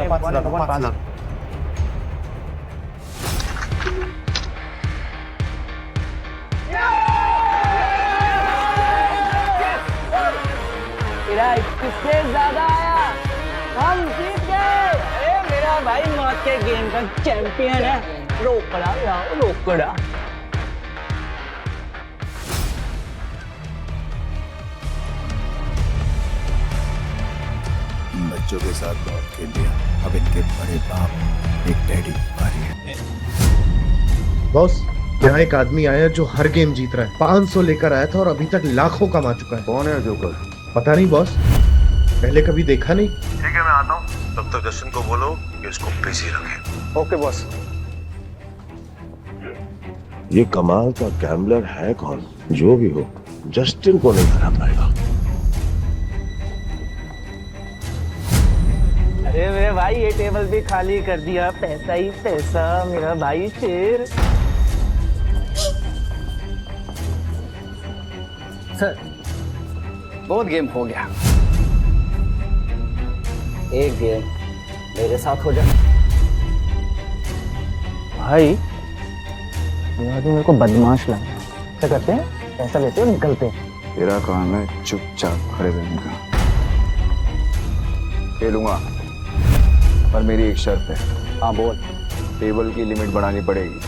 मेरा 21 से ज्यादा आया, हम जीत गए। अरे मेरा भाई मौत के गेम का चैंपियन है। रोकड़ा लाओ, रोकड़ा। बच्चों के साथ बहुत खेल लिया, अब इनके बड़े बाप एक डैडी बारी है। बॉस, यहाँ एक आदमी आया जो हर गेम जीत रहा है। 500 लेकर आया था और अभी तक लाखों कमा चुका है। कौन है जोकर? पता नहीं बॉस, पहले कभी देखा नहीं। ठीक है, मैं आता हूँ, तब तक जस्टिन को बोलो कि उसको बिजी रखे। Okay boss. ये कमाल का गैम्बलर है कौन? जो भी हो, जस्टिन को नहीं हरा पाएगा। अरे मेरे भाई ये टेबल भी खाली कर दिया, पैसा ही पैसा, मेरा भाई शेर। सर बहुत गेम हो गया, एक गेम मेरे साथ हो जाए। भाई ये आदमी मेरे को बदमाश लगा। क्या करते हैं, पैसा लेते हैं, निकलते हैं। तेरा काम है चुपचाप खड़े रहने का। खेलूंगा, पर मेरी एक शर्त है। हाँ बोल। टेबल की लिमिट बढ़ानी पड़ेगी।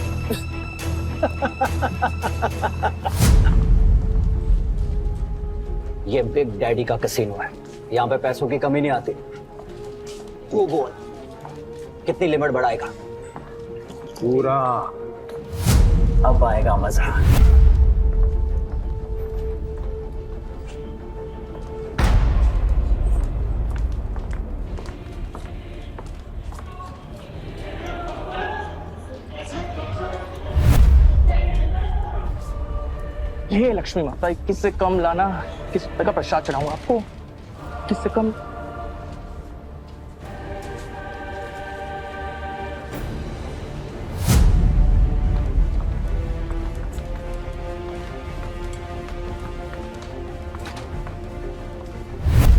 ये बिग डैडी का कैसीनो है, यहाँ पे पैसों की कमी नहीं आती। तू बोल कितनी लिमिट बढ़ाएगा? पूरा। अब आएगा मजा। ये लक्ष्मी माता, 21 से कम लाना, 21 रुपए का प्रसाद चढ़ाऊंगा आपको। 21 से कम।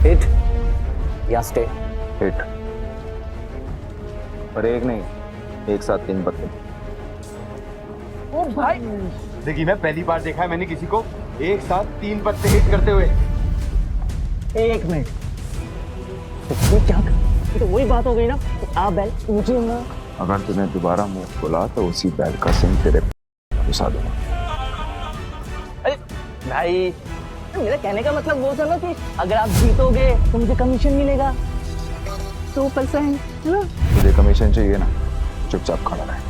हिट या स्टे? हिट। पर एक नहीं, एक साथ 3 पत्ते। ओ भाई, देखिए मैं पहली बार देखा है मैंने किसी को एक साथ 3 पत्ते हिट करते हुए। एक मिनट, तो क्या? तो वही बात हो गई ना, आप बैल मुझे ना। अगर तूने दोबारा मुंह खोला तो उसी बैल का सिंह तेरे घुसा दूंगा। अरे भाई, मेरा कहने का मतलब वो था ना कि अगर आप जीतोगे तो मुझे कमीशन मिलेगा 2%, है ना? तुझे कमीशन चाहिए ना, चुपचाप खड़ा रहे।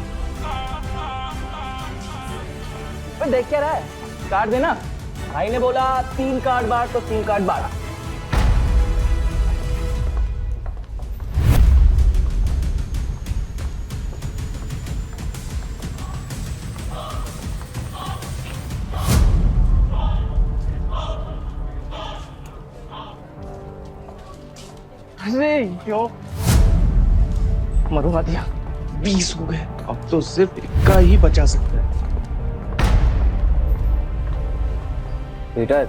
देख क्या रहा है? कार्ड देना। भाई ने बोला 3 कार्ड बार तो 3 कार्ड बारा। अरे यो, मरुआ दिया। 20 हो गए, अब तो सिर्फ 1 ही बचा सकता है। पीटर,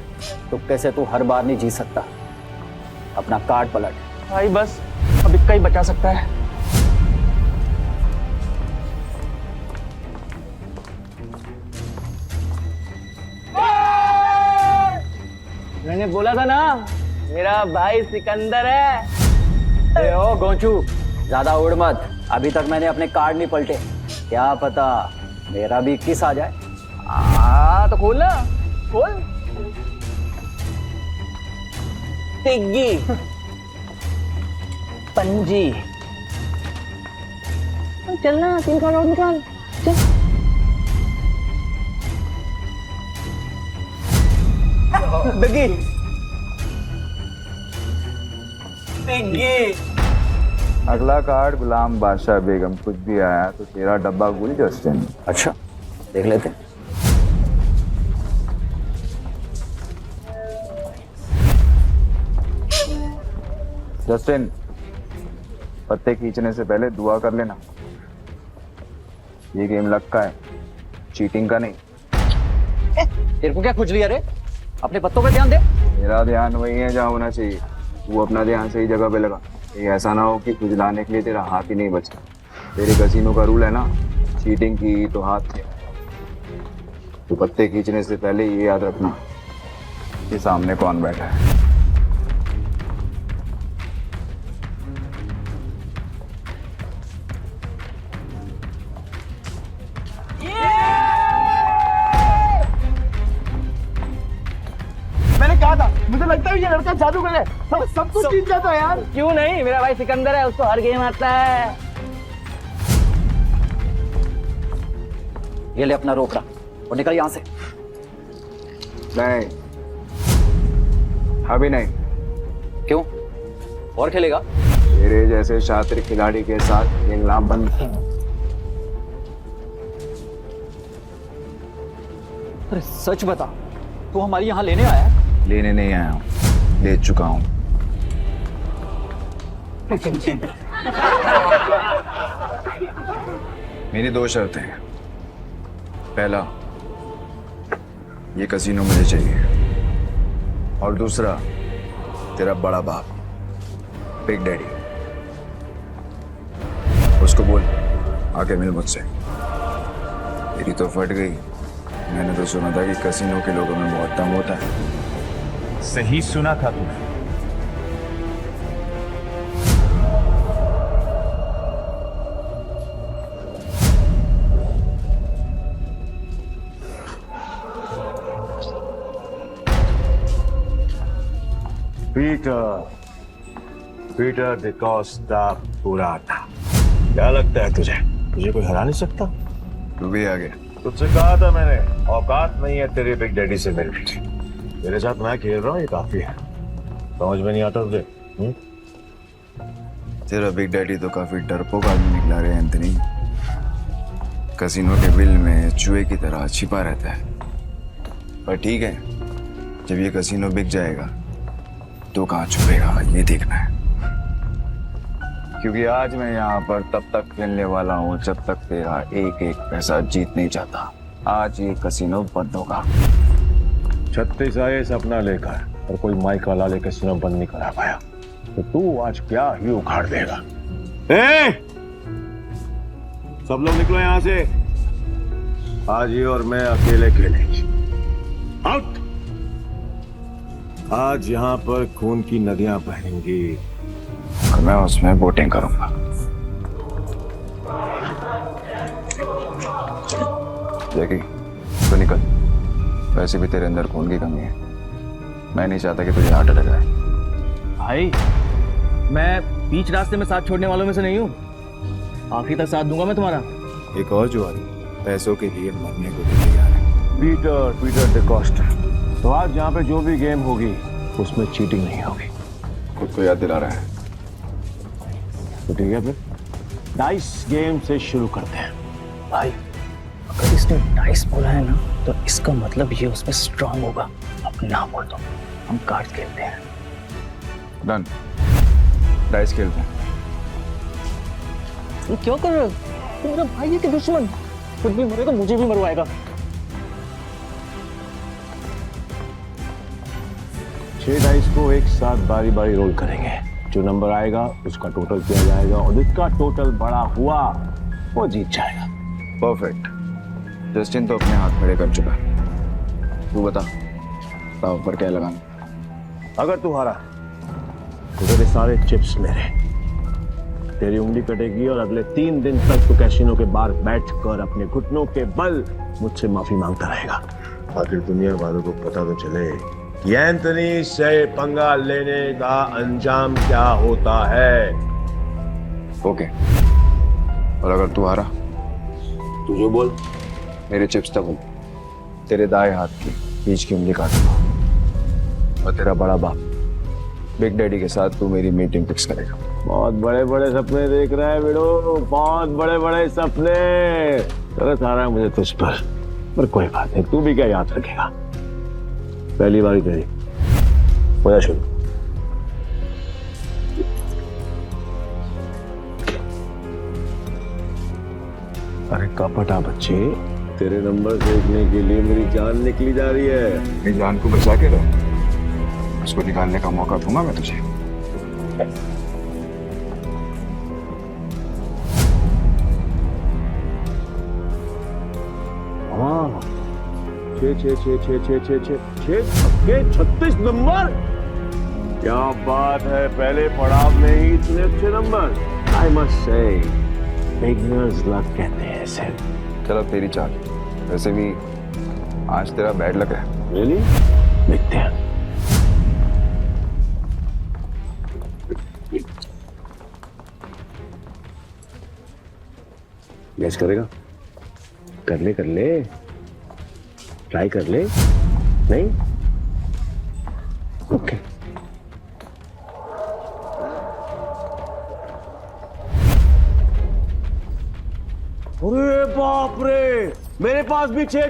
तुक्के से तू हर बार नहीं जीत सकता। अपना कार्ड पलट। भाई बस अब 1 ही बचा सकता है। मैंने बोला था ना, मेरा भाई सिकंदर है। ए ओ गोंचू, ज्यादा उड़ मत। अभी तक मैंने अपने कार्ड नहीं पलटे, क्या पता मेरा भी 21 आ जाए। तो खोल ना, खोल। तिग्गी, पंजी। चलना, 3 कार्ड और निकाल। चल। बिग्गी, तिग्गी। अगला कार्ड गुलाम बादशाह बेगम। कुछ भी आया तो तेरा डब्बा गुल जस्टिन। अच्छा, देख लेते हैं। जस्टिन, पत्ते खींचने से पहले दुआ कर लेना। ये गेम लक का है, चीटिंग का नहीं। तेरे को क्या खुजली है रे? अपने पत्तों पे ध्यान दे। मेरा ध्यान वही है जहाँ होना चाहिए। वो अपना ध्यान सही जगह पे लगा। ये ऐसा ना हो कि खुजलाने के लिए तेरा हाथ ही नहीं बचा। तेरे कसीनो का रूल है ना, चीटिंग की तो हाथ से। तो पत्ते खींचने से पहले ये याद रखना कि सामने कौन बैठा है। मैंने कहा था, मुझे लगता है ये लड़का जादूगर है। सब कुछ जीत जाता है यार। क्यों नहीं, मेरा भाई सिकंदर है, उसको हर गेम आता है। ये ले अपना रोकड़ा और निकल यहाँ से। नहीं, अभी नहीं। क्यों? और खेलेगा? तेरे जैसे शातिर खिलाड़ी के साथ खेलना बंद। अरे सच बता, तू हमारी यहाँ लेने आया है? लेने नहीं आया हूँ, ले चुका हूँ। मेरी 2 शर्तें हैं। पहला, ये कसीनो मुझे चाहिए, और दूसरा, तेरा बड़ा बाप बिग डैडी, उसको बोल आके मिल मुझसे। तेरी तो फट गई। मैंने तो सुना था कि कसीनो के लोगों में बहुत दम होता है। सही सुना था तूने। पीटर डिकोस्टा पुराटा। क्या लगता है तुझे कोई हरा नहीं सकता? तू भी आ गया। तुझसे कहा था मैंने, औकात नहीं है तेरे बिग डैडी से मिलने। मेरे साथ मैं खेल रहा हूँ, ये काफी है। समझ में नहीं आता तुझे? तेरा बिग डैडी तो काफी डरपोक आदमी निकला रे एंथनी। कसिनो के बिल में चूहे की तरह छिपा रहता है। पर ठीक है, जब ये कसिनो बिक जाएगा तो कहाँ छुपेगा ये देखना है। क्योंकि आज मैं यहाँ पर तब तक खेलने वाला हूँ जब तक तेरा एक एक पैसा जीत नहीं जाता। आज ये कसिनो बंद होगा। 36 आए सपना लेकर और कोई माइक वाला ले कसिनो बंद नहीं करा पाया, तो तू आज क्या ही उखाड़ देगा। सब लोग निकलो यहाँ से। आज ये और मैं अकेले खेलेंगे। आउट। आज यहाँ पर खून की नदियां बहेंगी और मैं उसमें बोटिंग करूंगा। जैकी, तो निकल। वैसे भी तेरे अंदर खून की कमी है। मैं नहीं चाहता कि तुझे हार्ट अटैक आए। भाई, मैं बीच रास्ते में साथ छोड़ने वालों में से नहीं हूँ। आखिरी तक साथ दूंगा मैं तुम्हारा। एक और जो आदमी पैसों के लिए मरने को भी तैयार है। पीटर डिकोस्टा। तो आज यहाँ पे जो भी गेम होगी उसमें चीटिंग नहीं होगी। खुद को याद दिला रहा है। तो ठीक है, फिर डाइस गेम से शुरू करते हैं। भाई, अगर इसने डाइस बोला है ना, तो इसका मतलब ये उसमें स्ट्रांग होगा। अब ना बोल दो, हम कार्ड्स खेलते हैं। डन। डाइस खेलते हैं। तुम क्यों कर रहे हो? तुम मेरा भाई है कि दुश्मन? खुद भी मरेगा, मुझे भी मरवाएगा। 6 डाइस को एक साथ बारी बारी रोल करेंगे। जो नंबर आएगा उसका टोटल किया जाएगा और जिसका टोटल बड़ा हुआ वो जीत जाएगा। परफेक्ट। जस्टिन तो अपने हाथ खड़े कर चुका है। तू बता, दाव पर क्या लगाना? अगर तू हारा तो तेरे सारे चिप्स मेरे। तेरी उंगली कटेगी और अगले 3 दिन तक तू कैसीनो के बाहर बैठकर अपने घुटनों के बल मुझसे माफी मांगता रहेगा। आखिर दुनिया वालों को पता तो चले कि एंथनी से पंगा लेने का अंजाम क्या होता है। ओके। और अगर तू हारा? तू जो बोल। मेरे चिप्स तक तेरे दाएं हाथ की बीच की उंगली काटूंगा और तेरा बड़ा बाप बिग डैडी के साथ तू मेरी मीटिंग फिक्स करेगा। बहुत बड़े बड़े सपने देख रहा है बेड़ो, बहुत बड़े बड़े सपने। तरस आ रहा है मुझे तुझ पर कोई बात नहीं, तू भी क्या याद रखेगा। पहली बारी तेरी, हो जा शुरू। अरे कपटा बच्चे, तेरे नंबर देखने के लिए मेरी जान निकली जा रही है। मेरी जान को बचा के रहो, उसको निकालने का मौका दूंगा मैं तुझे। हाँ, 36 नंबर। क्या बात है, पहले पड़ाव में ही इतने अच्छे number. I must say beginners luck कहते हैं इसे। चलो तेरी चाल। वैसे भी आज तेरा बैड लक है। रियली? देखते हैं। गैस करेगा? कर ले, ट्राई कर ले। नहीं? ओके। अरे बाप रे, मेरे पास भी 6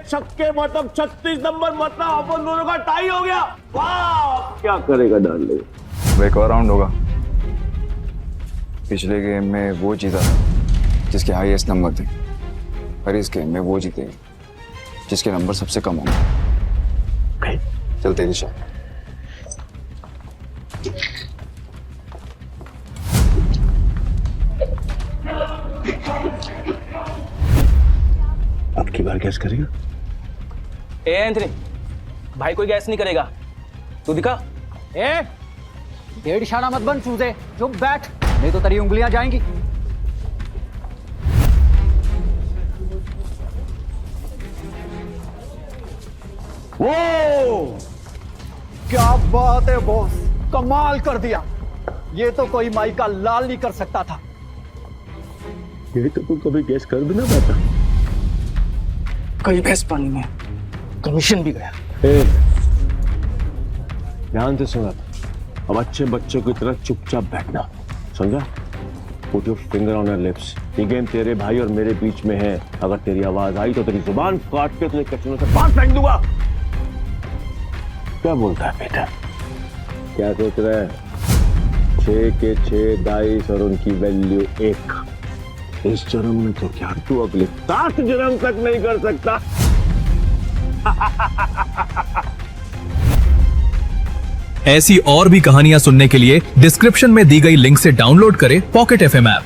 छक्के, मतलब 36 नंबर, मतलब अपन दोनों का टाई हो गया। वाह, क्या करेगा डार्लिंग? एक और राउंड होगा। पिछले गेम में वो जीता था जिसके हाईएस्ट नंबर थे, और इस गेम में वो जीतेगी जिसके नंबर सबसे कम होंगे। चल तेरी शॉट। अब की बार गैस करेगा? ए एंथनी, भाई कोई गैस नहीं करेगा। तू दिखा। ए, डेढ़ इशारा मत बन चूजे, चुप बैठ, नहीं तो तेरी उंगलियां जाएंगी। वो क्या बात है बॉस, कमाल कर दिया। ये तो कोई माई का लाल नहीं कर सकता था। ये तो तू कभी गेस कर भी ना पाता। कई भैंस पानी में, कमीशन भी गया। ध्यान से सुना, अब अच्छे बच्चों की तरह चुपचाप बैठना, समझा? Put your finger on your lips। ये गेम तेरे भाई और मेरे बीच में है। अगर तेरी आवाज आई तो तेरी जुबान काट के तुझे कचरों से बाहर फेंक दूंगा। क्या बोलता है बेटा? क्या सोच रहा है? 6 के 6 डाइस और उनकी वैल्यू 1। इस जन्म में तो क्या तू अगले 7 जन्म तक नहीं कर सकता। ऐसी और भी कहानियां सुनने के लिए डिस्क्रिप्शन में दी गई लिंक से डाउनलोड करें पॉकेट FM ऐप।